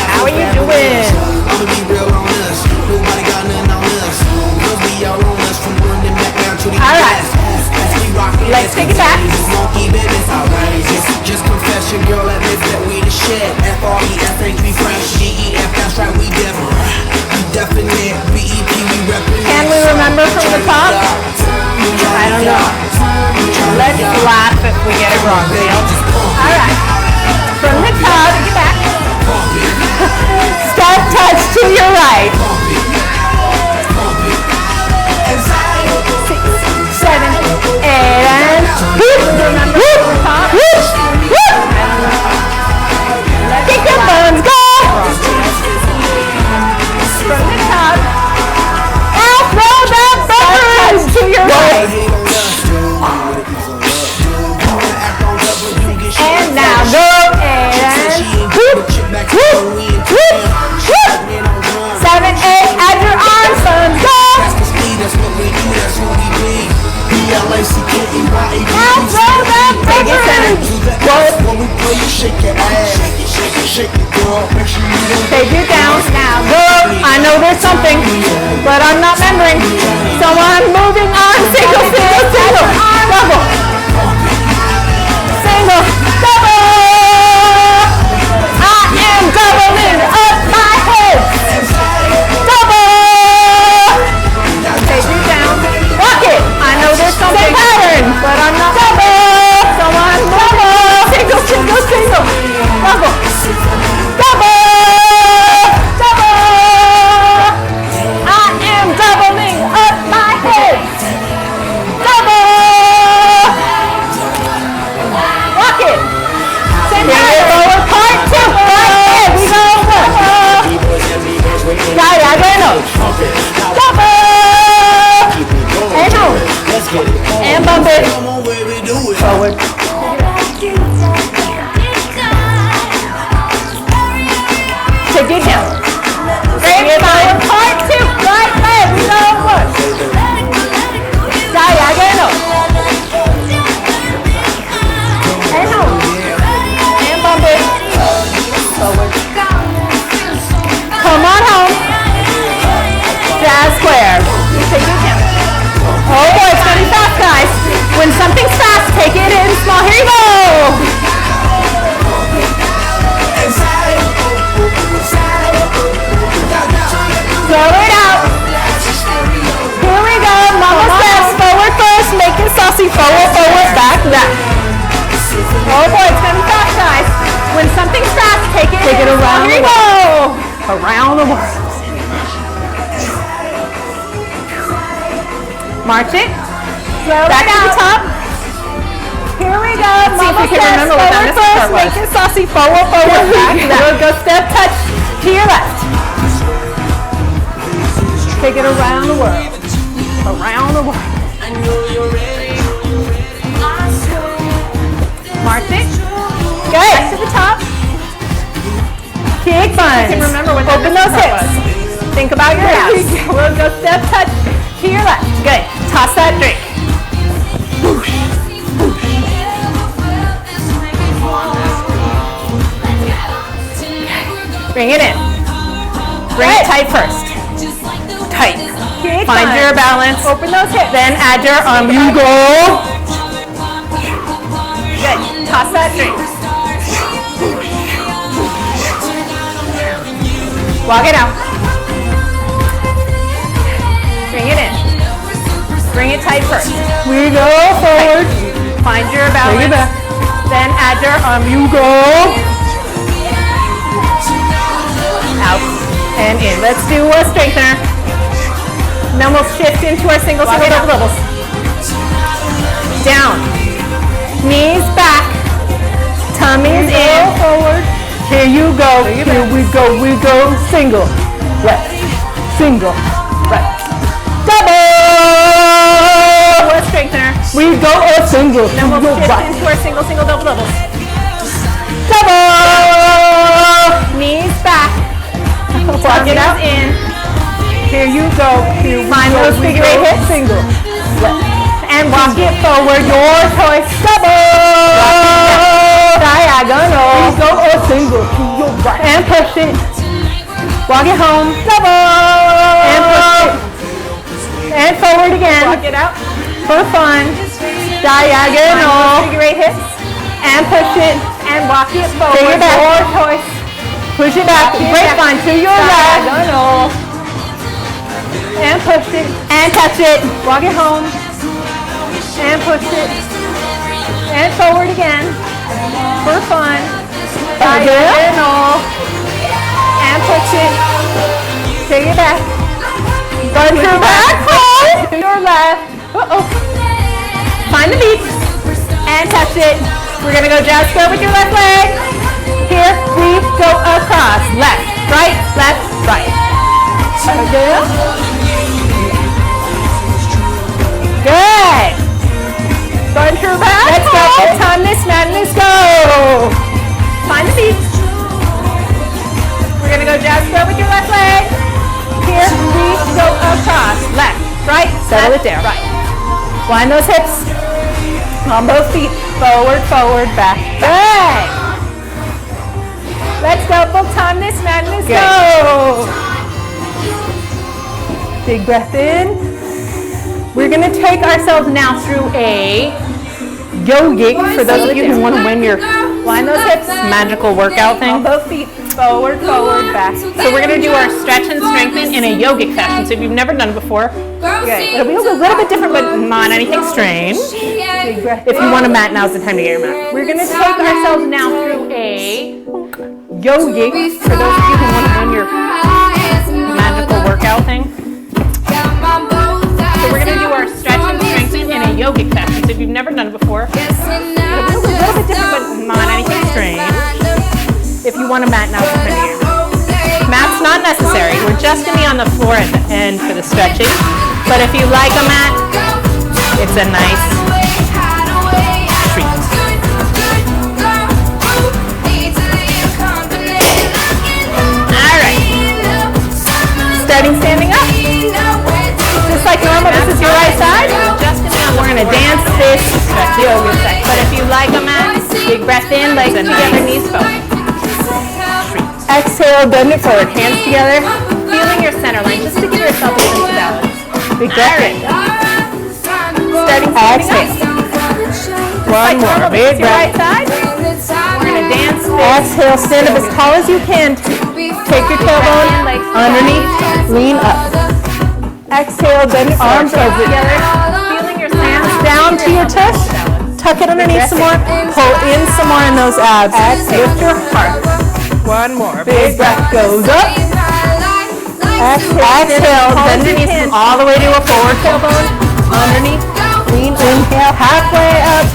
How are you doing? Alright. Let's take it back. Just confess your girl admits that we the shit. F-R-E-S-H, we French, G-E-F, that's right, we different. We definite, B-E-P, we reppin'. Can we remember from the top? I don't know. Let's laugh if we get it wrong, Steele. Alright. From the top, take it back. Step touch to your right. 6, 7, 8, and whoop. Remember from the top? Whoop. Whoop. Kick your buns, go! From the top. Now throw that buttons to your right. And now go and whoop, whoop, whoop, whoop. 7, 8, add your arms, sons, go! Now throw that buttons. Take it down, now go. I know there's something, but I'm not remembering. So I'm moving on. Single, single, single, double. Single, double. I am doubling up my head. Double. Take it down. Walk it. I know there's something pattern, but I'm not double. So I'm double. Single, single, single. Double. Double. Double. I am doubling up my head. Double. Walk it. Same pattern. Lower part 2. Right there. We go over. Diagonal. Double. And home. And bump it. Forward. Take it down. Bring it on. Part 2. Right leg. We go over. Diagonal. And home. And bump it. Forward. Come on home. Jazz square. Take it down. Oh boy, it's gonna be fast, guys. When something's fast, take it in small. Here you go. Throw it out. Here we go. Mama steps. Forward first. Make it saucy. Forward, forward, back, back. Oh boy, it's gonna be fast, guys. When something's fast, take it around. Here you go. Around the world. March it. Back to the top. Here we go. Mama steps. Forward first. Make it saucy. Forward, forward, back, back. Go step touch to your left. Take it around the world. Around the world. March it. Good. Back to the top. Kick buns. You can remember what open those hips. Think about your abs. We'll go step touch to your left. Good. Toss that drink. Whoosh. Whoosh. Bring it in. Bring it tight first. Tight. Kick Find buns. Your balance. Open those hips. Then add your arm. You go. Good. Toss that drink. Walk it out. Bring it in. Bring it tight first. We go forward. Tight. Find your balance. Bring it back. Then add your arm. You go. Out. And in. Let's do a strengthener. And then we'll shift into our single double doubles. down. Knees back. Tummy's in. Forward. Here you go. Here we go. We go. Single. Left. Single. Right. Double. More strengthener. We go a single. Then we'll Single, shift right. into our single, single, double, doubles. Double. Knees back. Walk it out. in. Here you go. Here we Find go. those We figure go. eight hips. Single. Left. And walk it forward. Your choice. Double. Diagonal. We go a single. To your right. And push it. Walk it home. Double. And push it. And forward again. Walk it out. For fun. Diagonal. Figure eight hips. And push it. And walk it forward. Take it back. Your choice. Push it back. Grapevine to your left. Diagonal. And push it. And touch it. Walk it home. And push it. And forward again. For fun. Diagonal. And push it. Take it back. Turn your back. Home. To your left. Uh-oh. Find the beat. And touch it. We're going to go jazz go with your left leg. Here we go across. Left, right, right. Again. Good. Turn your back. Let's go. Full time this madness. Go. Find the beat. We're going to go jazz go with your left leg. Here we go across. Left, right, Settle left, it down. right. Wind those hips. On both feet. Forward, forward, back. Good. Let's go. Full time this madness. Good. Go. Big breath in. We're going to take ourselves now through a yogic, for those of you who want to win your wind those hips, magical workout thing. On both feet. Forward, forward, back. So we're going to do our stretch and strengthen in a yogic fashion. So if you've never done it before, it'll be a little bit different, but not anything strange. Big breath. If you want a mat, now's the time to get your mat. We're going to take ourselves now through a yogic, for those of you who want to win your magical workout thing. So we're going to do our stretch and strengthen in a yogic fashion. So if you've never done it before, it'll be a little bit different, but not anything strange. If you want a mat, now's the time to get your mat. Mat's not necessary. We're just going to be on the floor at the end for the stretching. But if you like a mat, it's a nice treat. All right. Starting standing up. Just like normal, this is your right side. We're going to dance this stretch yoga section. But if you like a mat, big breath in, legs together, knees forward. Exhale, bend it forward, hands together. Feeling your center line, just to give yourself a sense of balance. Big breath in. Starting standing up. One more. Big Right breath. side. We're going to dance this. Exhale. Stand up as tall as you can. Take your tailbone underneath. Lean up. Exhale. Bend your arms over. Together. Feeling your Hands hands down to your tush. Tuck it underneath some more. Pull in some more in those abs. Lift your heart. One more. Big breath goes up. Exhale. Bend your knees all the way to a forward tailbone. Underneath. Lean. Inhale. Halfway up.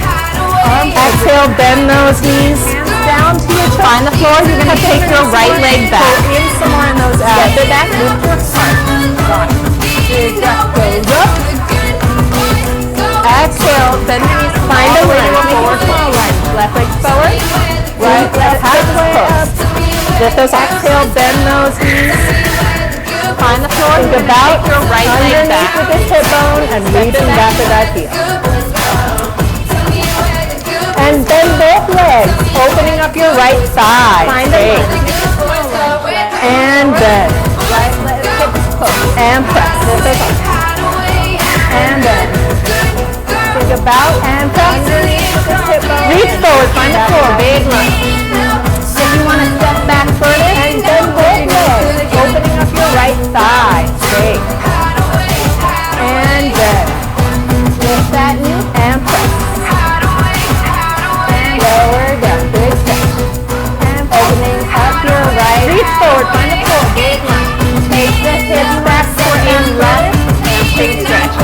Exhale. Bend those knees. Down to your chest. on the floor. You're going to take your right leg back. Pull in some more in those abs. Step it back. Lift your heart. Big breath goes up. Exhale. Bend your knees. Find a way to a forward small line. Left leg forward. Right leg halfway up. Lift those. Exhale. Bend those knees. Find the floor. Think about your right leg underneath back. with this hip bone and reaching back with that heel. And bend both legs, opening up your right thigh. Find a Great. line. And bend. Right leg hips close. And press. Lift those arms. And bend. Think about and press. Hip bone. Reach forward. Find the floor. Big lunge. If you want to step back further, And bend both legs, opening up your right thigh. Great. And bend. Lift that knee and press. And lower down. Big stretch. And opening up your right. Reach forward. Find the floor. Big lunge. Take the hips back for in left. big stretch.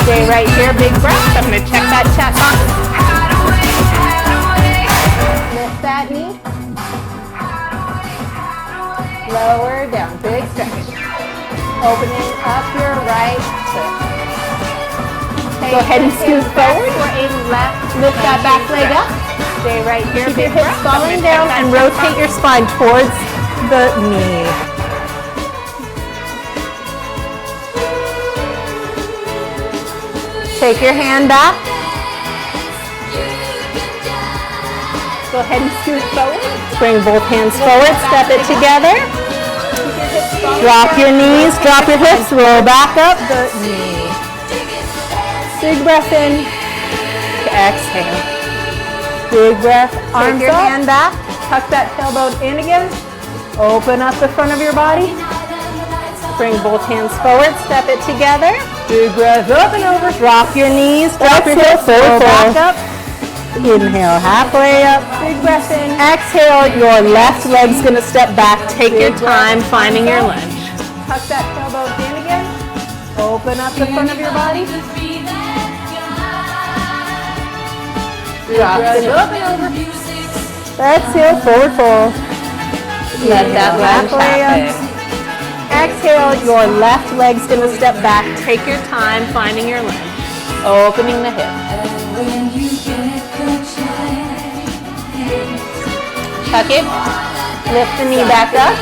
Stay right here. your big breath. I'm going to check that chat box. Lift that knee. Lower down, big stretch. Opening up your right foot. Go ahead and scoot forward. Lift that back leg up. Stay right here. Keep your hips falling down and rotate your spine towards the knee. Take your hand back. Go ahead and scoot forward. Bring both hands forward. Step it together. Drop your knees. Drop your hips. Roll back up the knee. Big breath in. Exhale. Big breath. Arms your hand back. Tuck that tailbone in again. Open up the front of your body. Bring both hands forward. Step it together. Big breath up and over. Drop your knees. Drop your hips. Roll back up. Inhale, halfway up. Big breath in. Exhale, your left leg's gonna step back. Take your time finding your lunge. Tuck that tailbone in again. Open up the front of your body. Drop it up and over. Exhale, forward fold. Let that lunge happen. Exhale, your left leg's gonna step back. Take your time finding your lunge. Opening the hip. Tuck it. Lift the knee back up.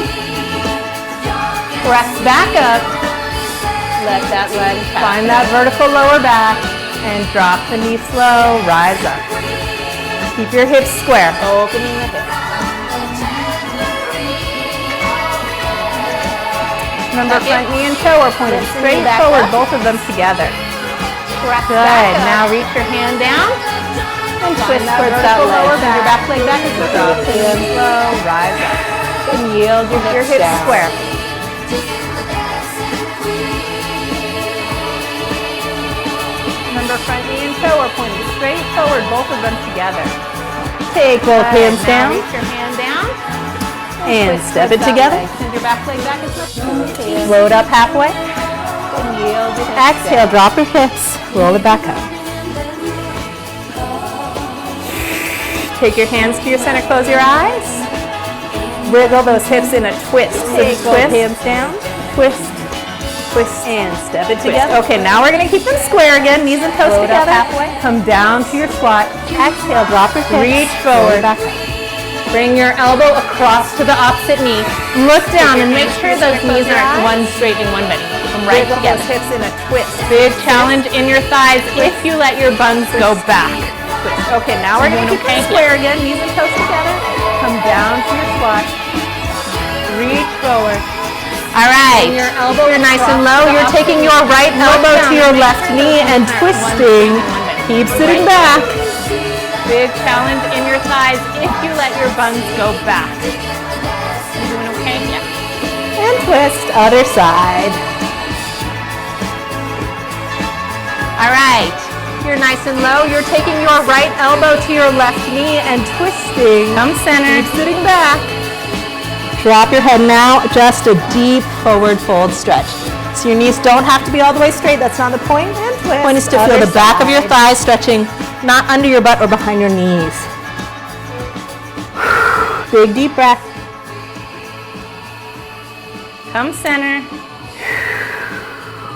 Press back up. Let that leg find that vertical lower back and drop the knee slow. Rise up. Keep your hips square. Opening the hip. Remember, front knee and toe are pointed straight forward, both of them together. Good. Now reach your hand down. And twist towards that leg. Send your back leg back as you drop in slow. Rise up. And yield your hips square. Remember, front knee and toe are pointing straight forward, both of them together. Take both hands down. Reach your hand down. And step it together. Send your back leg back as much as you can. Load up halfway. And yield your hips. Exhale, drop your hips. Roll it back up. Take your hands to your center, close your eyes. Wiggle those hips in a twist. Take both hands down, twist, twist, and step it together. Okay, now we're gonna keep them square again, knees and toes together. Halfway. Come down to your squat. Exhale, drop your hips. Reach forward. Back up. Bring your elbow across to the opposite knee. Look down and make sure those knees aren't one straight and one bending. Come right together. Those hips in a twist. Big challenge in your thighs if you let your buns go back. Okay, now we're going to keep them square again, knees and toes together. Come down to your squat. Reach forward. All right, you're nice and low. You're taking your right elbow to your left knee and twisting. Keep sitting back. Big challenge in your thighs if you let your buns go back. You doing okay? Yeah. And twist, other side. All right. You're nice and low. You're taking your right elbow to your left knee and twisting. Come center. Keep sitting back. Drop your head now. Just a deep forward fold stretch. So your knees don't have to be all the way straight. That's not the point. And twist. The point is to feel the back of your thighs stretching, not under your butt or behind your knees. Big deep breath. Come center.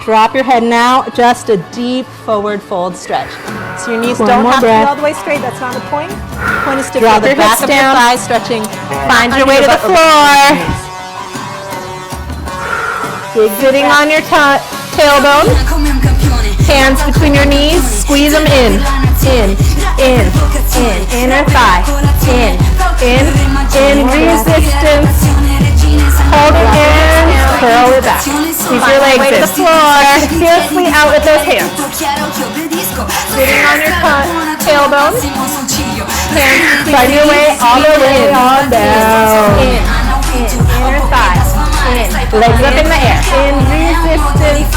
Drop your head now, just a deep forward fold stretch. So your knees don't have to be all the way straight, that's not the point. The point is to feel the back of your thighs stretching. Find your way to the floor. Big sitting on your tailbone. Hands between your knees, squeeze them in, inner thigh, in resistance. Hold it in, curl it back. Keep your legs in. The floor. Fiercely out with those hands. Sitting on your tailbone. Hands find your way all the way on down. In, inner thigh. Legs up in the air. In resistance.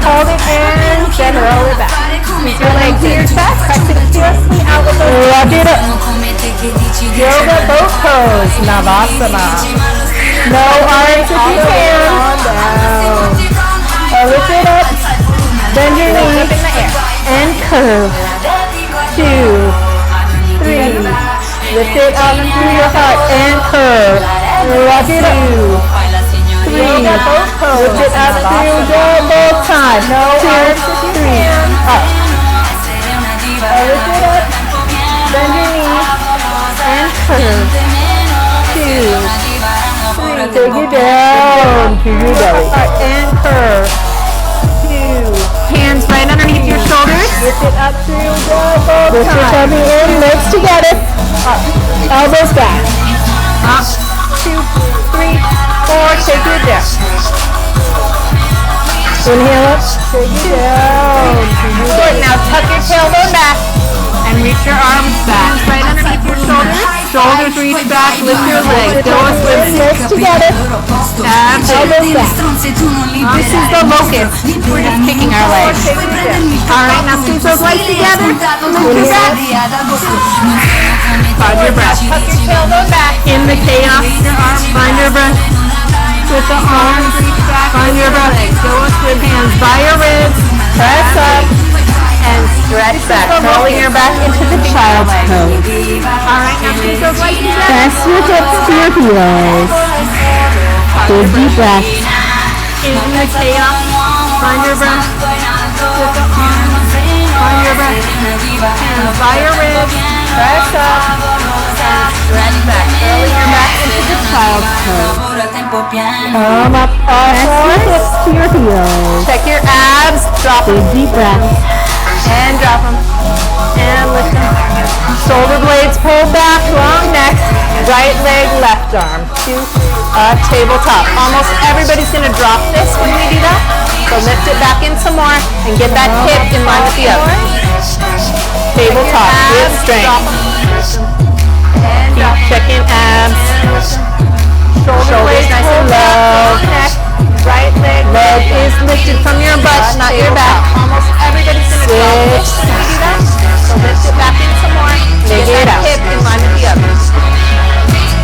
Hold it in, then roll it back. Keep your legs to your chest. Press it fiercely out with those hands. Love it up. Yoga boat pose. Navasana. No arms if you can. On down. Lift it up. Bend your knees Up in the air. and curve. 2, 3. Lift it up through your heart and curve. Rock it up. 3. Lift it up through both sides. 2, 3. Up. Lift it up. Bend your knees and curve. 2, 3. Take it down to your belly. And curve. 2. Hands right underneath your shoulders. Lift it up through both sides. Lift your tummy in, legs together. Up. Elbows back. Up. 2, 3, 4. Take it down. Inhale up. Take it down. Good. Now tuck your tailbone back and reach your arms back. Right underneath your shoulders. Shoulders reach back. Lift your legs. Go a swimming. Legs together. Abs. Elbows back. This is the locust. We're just kicking our legs. All right. Now squeeze those legs together. Lift your back. Find your breath. Tuck your tailbone back. In the chaos. Find your breath. With the arms, find your breath. Go with hands by your ribs. Press up and stretch back. Rolling your back into the child's pose. All right, now squeeze those legs together. Press your hips to your heels. Big deep breath. In the chaos. Find your breath. With the arms, find your breath. Hands by your ribs. Press up and stretch back. Rolling your back into the child's pose. Come up. Press your hips to your heels. Check your abs. Drop them. Big deep breath. And drop them. And lift them. Shoulder blades pulled back. Long neck. Right leg, left arm. To tabletop. Almost everybody's going to drop this when we do that. So lift it back in some more and get that hip in line with the other. Tabletop. With strength. Keep checking abs. Shoulders nice and low. Neck. Right leg is lifted from your butt, not your back. Almost everybody's going to drop this when we do that. So lift it back in some more. Get that hip in line with the other.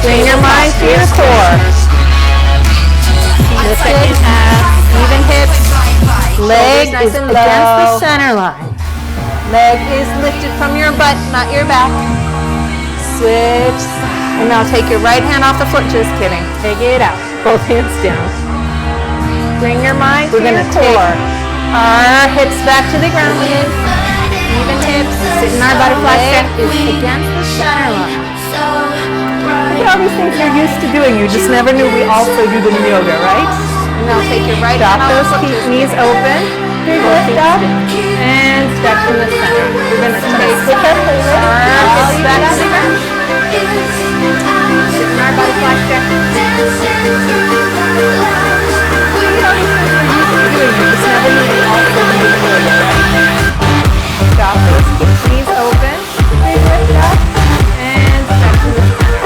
Bring your mind to your core. Keep checking abs. Even hips. Leg is against the center line. Leg is lifted from your butt, not your back. Switch. And now take your right hand off the foot. Just kidding. Take it out. Both hands down. Bring your mind. We're going to take our hips back to the ground. Even hips. Sit in our butterfly step. Is against the center line. Look at all these things you're used to doing. You just never knew we also do them in yoga, right? And now take your right Drop hand those off the feet, foot. knees open. Both feet Lift up. and step in the center. We're going to take Sit up. our hips back to the ground. Sit in our butterfly step. Drop those knees open. Lift up and step to the center.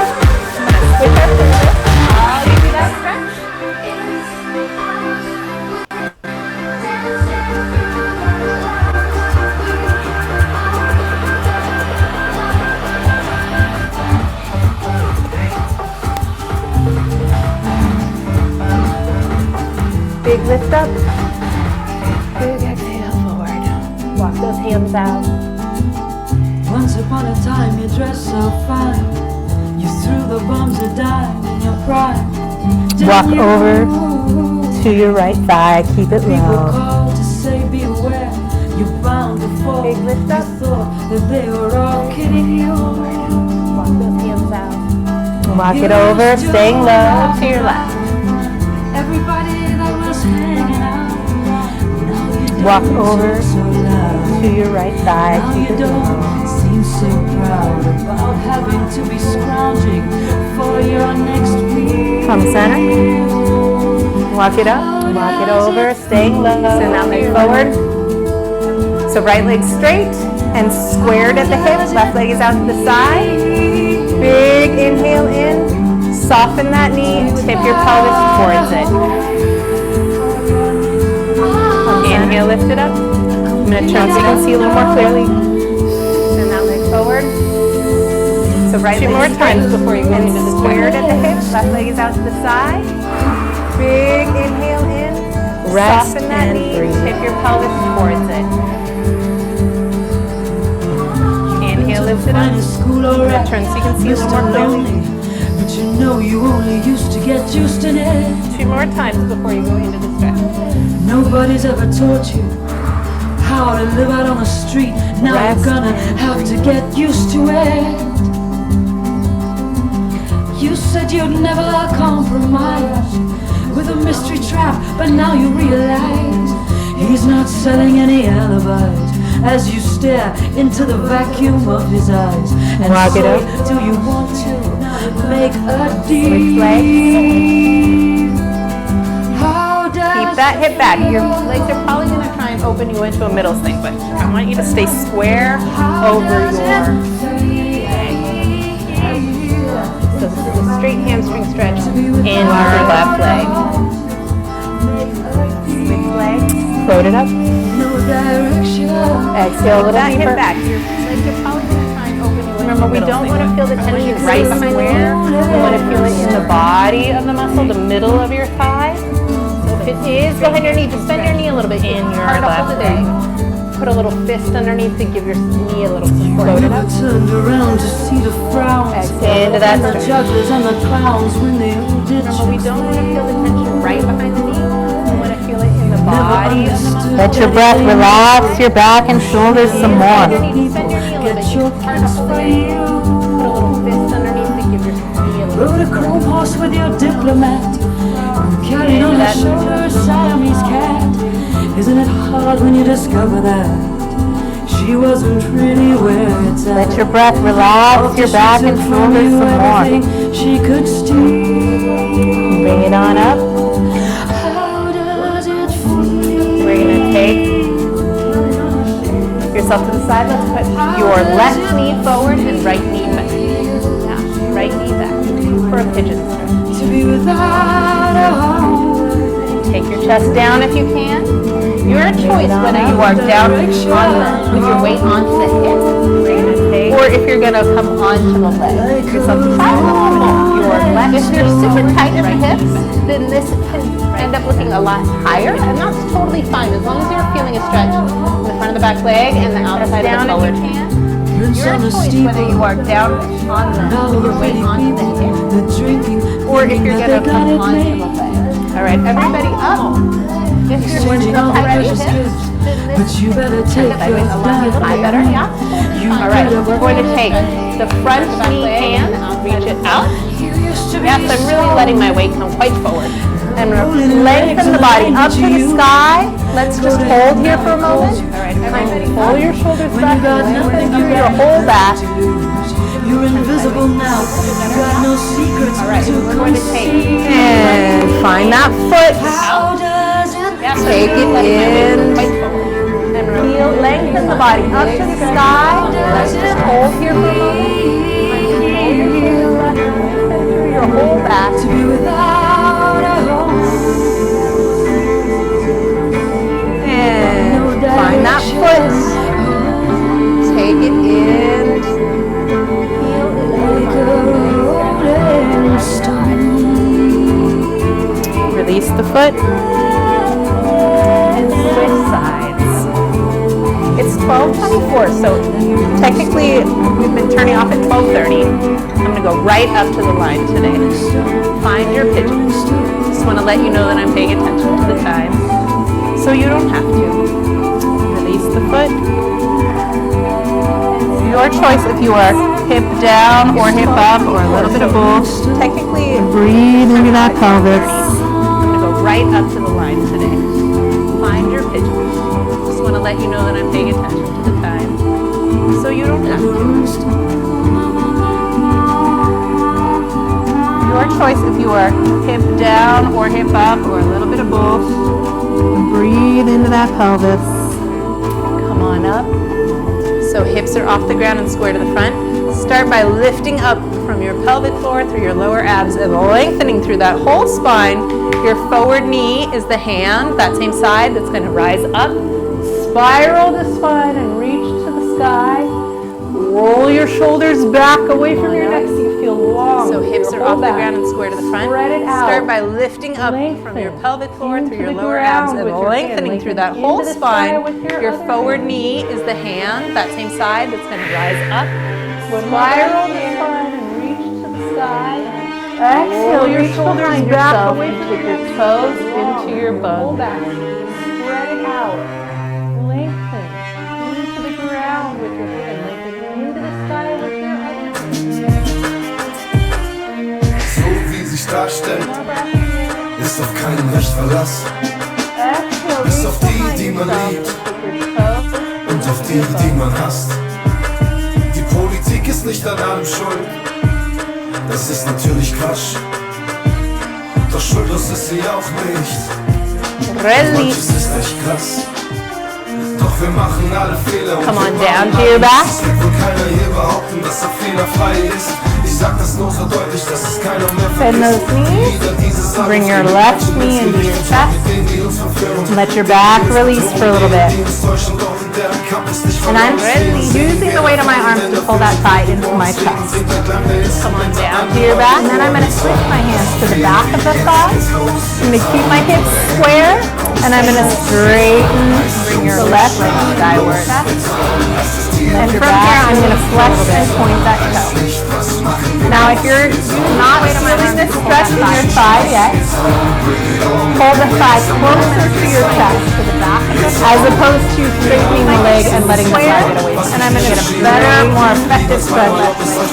Switch up to this. I'll give you that stretch. Big lift up. Big exhale forward. Walk those hands out. Once upon a time you dressed so fine. You threw the bombs of dime in your pride. Walk over to your right thigh. Keep it People low. called to say beware. You bound to fall. Big lift up. You thought that they were all kidding you. Walk those hands out. Walk it over, staying low to your left. Everybody that was hanging out. Now you Walk don't over talk so loud. to your right thigh. Now Keep you it low. don't seem so proud about having to be scrounging for your next meal. Come center. Walk it up. Walk it over, staying low. Send that leg forward. So right leg straight and squared at the hip. Left leg is out to the side. Big inhale in. Soften that knee. Tip your pelvis towards it. Inhale, lift it up. I'm going to turn so you can see a little more clearly. Send that leg forward. So right leg more times before you go into the squared at the hip. Left leg is out to the side. Big inhale in. Rest Soften that and knee, breathe. tip your pelvis towards it. Inhale, lift it up. Turn so you can see a little more clearly. But you know you only used to get used to it. 2 more times before you go into the stretch. Nobody's ever taught you how to live out on the street. Now Rest you're gonna and have to get used to it. You said you'd never compromise with a mystery trap, but now you realize he's not selling any alibis as you stare into the vacuum of his eyes. And Rock it say, up. do you want to make a deal? Switch How does Keep that hip back. Your legs are probably going to try and open you into a middle swing, but I want you to stay square over your leg. So this is a straight hamstring stretch in your left leg. Switch legs. Float it up. no direction? Exhale a little That hip deeper. back. Your legs are probably going to try and open you into Remember, a we middle don't swing. want to feel the tension Right behind the ear. You want to feel it in the body of the muscle, the middle of your thigh. So if it is behind your knee, just bend your knee a little bit in your left leg. Put a little fist underneath to give your knee a little support. Never turned around to see the frowns Exhale into that and the stretch. jugglers and the clowns when they all did Remember, we don't want to feel the tension right behind the knee. We want to feel it in the body of the muscle. Let your breath relax your back and shoulders some more. Bend your knee a little bit. You can turn up a little bit. Put a little fist underneath to give your knee a little Rode a chrome horse with your diplomat, carried on her shoulder a Siamese cat. Isn't it hard when you discover that she wasn't really where it's at? Let your breath relax your back and shoulders some more. She could steal. Bring it on up. How does it feel? We're going to take yourself to the side. Let's put your left knee forward and right knee back. Yeah, right knee back for a pigeon stretch. To be without a home. Take your chest down if you can. Your choice whether you are down with your weight onto the hip, or if you're going to come onto the leg. Give yourself to your left. If you're super tight in the hips, then this can end up looking a lot higher, and that's totally fine as long as you're feeling a stretch in the front of the back leg and the outside of the forward hand. Your choice whether you are down on with your weight onto the hip, or if you're going to come onto the leg. All right, everybody up. If you're Changing all the ready, precious gifts, but you better take your I better, yeah. All right, we're going to take the front knee hand, reach it out. Yes, I'm really letting my weight come quite forward. And lengthen the body up to the sky. Let's just hold here for a moment. All right, everybody, pull your shoulders back. We're going to do your whole back. You're invisible now. You got no secrets. All right, we're going to take And find that foot. How does it Yes, Take it in. and feel, lengthen the body up to the sky. Let's just hold here for a moment. Lengthen through your whole back. to be without a home? And find that foot. Take it in. Like a rolling stone. Release the foot. And switch sides. It's 12:24, so technically we've been turning off at 12:30. I'm going to go right up to the line today. Find your pigeon. Just want to let you know that I'm paying attention to the time, so you don't have to. Release the foot. Your choice if you are hip down or hip up or a little bit of both. Technically, Breathe into that pelvis. I'm going to go right up to the line today. Find your pigeon. Just want to let you know that I'm paying attention to the time, so you don't have to. Your choice if you are hip down or hip up or a little bit of both. Breathe into that pelvis. Come on up. So hips are off the ground and square to the front. Start by lifting up from your pelvic floor through your lower abs and lengthening through that whole spine. Your forward knee is the hand, that same side, that's going to rise up. Spiral the spine and reach to the sky. Roll your your shoulders back away from your neck so you feel long. So hips are off the ground and square to the front. Spread it out. Start by lifting up from your pelvic floor through your lower abs and lengthening through that whole spine. Your forward knee is the hand, that same side that's going to rise up. Spiral the spine and reach to the sky. Exhale, your shoulders back away from your toes into your bones. Spread it out. Lengthen into the ground with your hand. Lengthen into the sky with your other hand. So wie sich darstellt, ist auf keinen Recht Verlass. Bis auf die, die man liebt und auf die, die man hasst. Die Politik ist nicht an allem schuld, das ist natürlich Quatsch. Doch schuldlos ist sie auch nicht. Manches ist echt krass. Doch wir machen alle Fehler. Come on down to your back. Es wird wohl keiner hier behaupten, dass er fehlerfrei ist. Ich sag das nur so deutlich, dass es keiner mehr Bend those knees. Bring your left knee into your chest. Let your back release for a little bit. And I'm using the weight of my arms to pull that thigh into my chest. Come on down to your back. And then I'm going to switch my hands to the back of the thigh. I'm going to keep my hips square. And I'm going to straighten, bring your left leg skyward. And from here, I'm going to flex and point that toe. Now, if you're not feeling this stretch in your thigh yet, pull the thigh closer to your chest, to the back of the thigh, as opposed to straightening the leg and letting the thigh get away from it. And I'm going to get a better, more effective stretch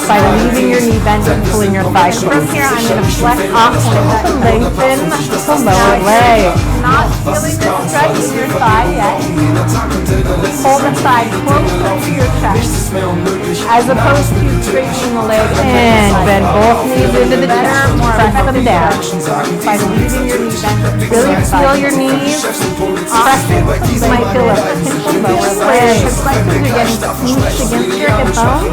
by leaving your knee bent and pulling your thigh close. From here, I'm going to flex off to lengthen the lower leg. Not feeling this stretch in your thigh yet, pull the thigh closer to your chest, as opposed to straightening the leg and bend both knees into the chest. Press them down by leaving your knees bent. Really feel your knees pressing. You might feel a potential lower leg. It's like you're getting smooshed against your hip bone.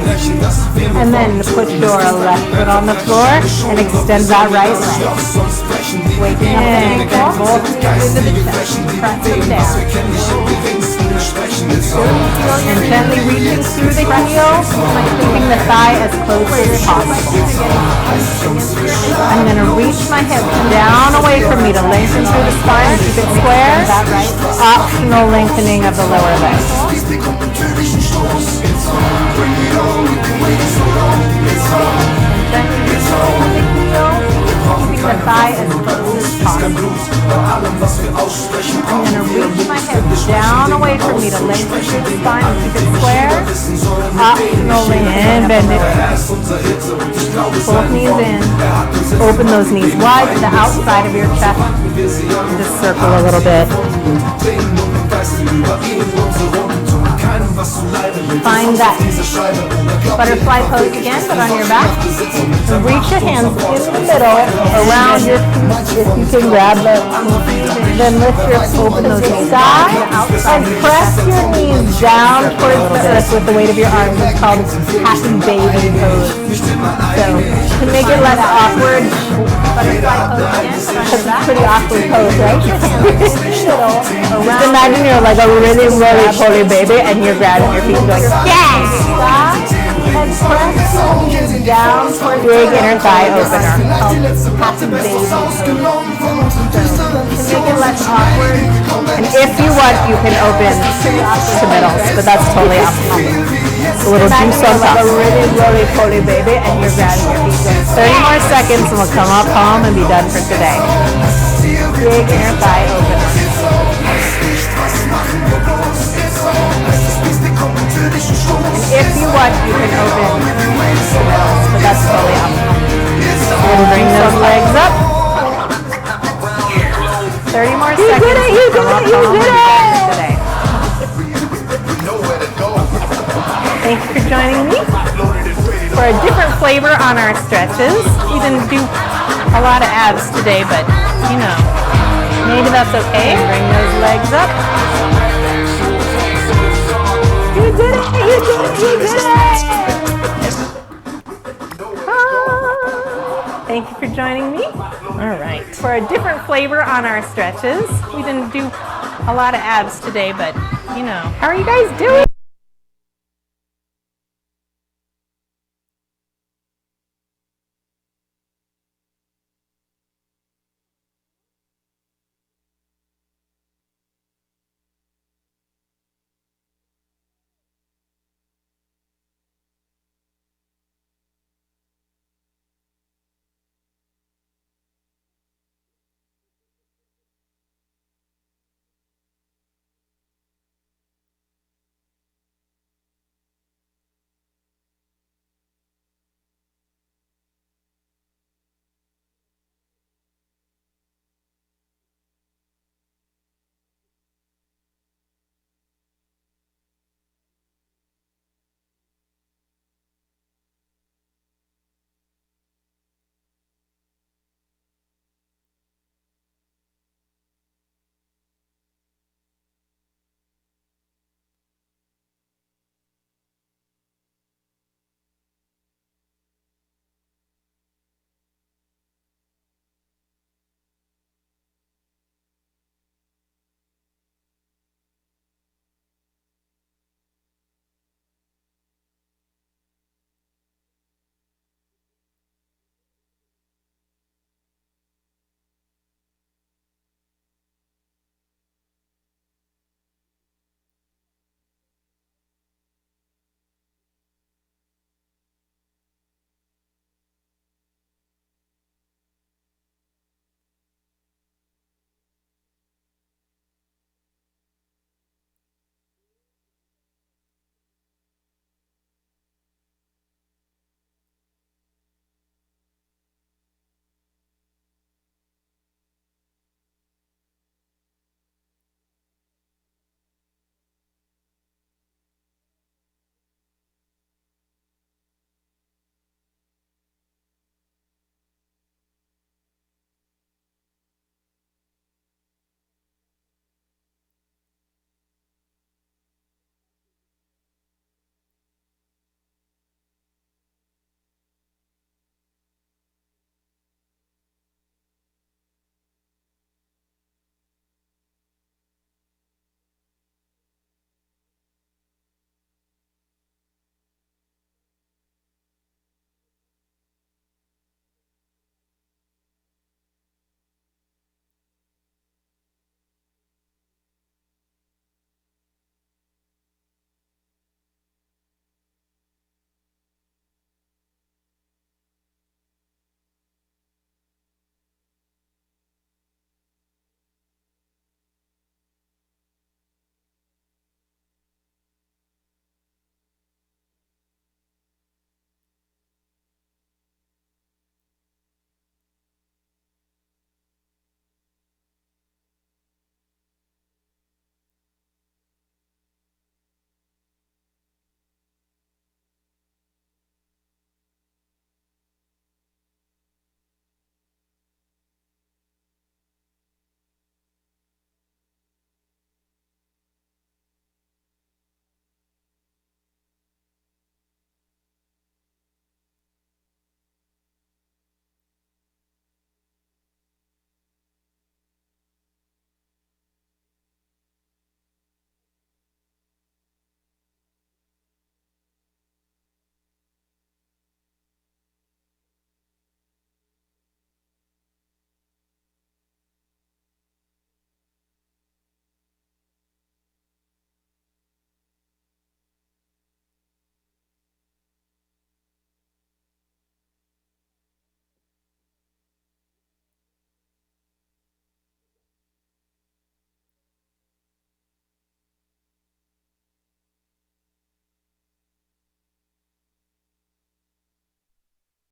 And then put your left foot on the floor and extend that right leg. Waking up and bend both knees into the chest. Press them down. And gently reaching through the heel, keeping the thigh as close as possible. I'm going to reach my hips down away from me to lengthen through the spine, keep it square. Optional lengthening of the lower leg. Keeping the thigh as close as possible. I'm going to reach my hips down away from me to lengthen through the spine and keep it square. Optional lengthening and bend it. Both knees in. Open those knees wide to the outside of your chest. And just circle a little bit. Find that butterfly pose again, but on your back. And reach your hands in the middle around your feet if you can grab them. Then lift your open those knees side and press your knees down towards the earth with the weight of your arms. It's called happy baby pose. So to make it less awkward, butterfly pose again, but on your back. Pretty awkward pose, right? Your hands in the middle around. Just imagine you're like a really, really poly baby and you're grabbing your feet going, yeah! And press your knees down towards big inner thigh opener. Happy baby. To make it less awkward. And if you want, you can open to middles, but that's totally optional. A little juice on top. Like a really, really poly baby and you're grabbing your feet going, 30 more seconds and we'll come up home and be done for today. Big inner thigh opener. And if you want, you can open to middles, but that's totally optional. We'll bring those legs up. 30 more seconds. You did it! You did it! You did it! Thank you for joining me for a different flavor on our stretches. We didn't do a lot of abs today, but you know, maybe that's okay. Bring those legs up. You did it! You did it! You did it! Thank you for joining me. All right. For a different flavor on our stretches. We didn't do a lot of abs today, but you know. How are you guys doing?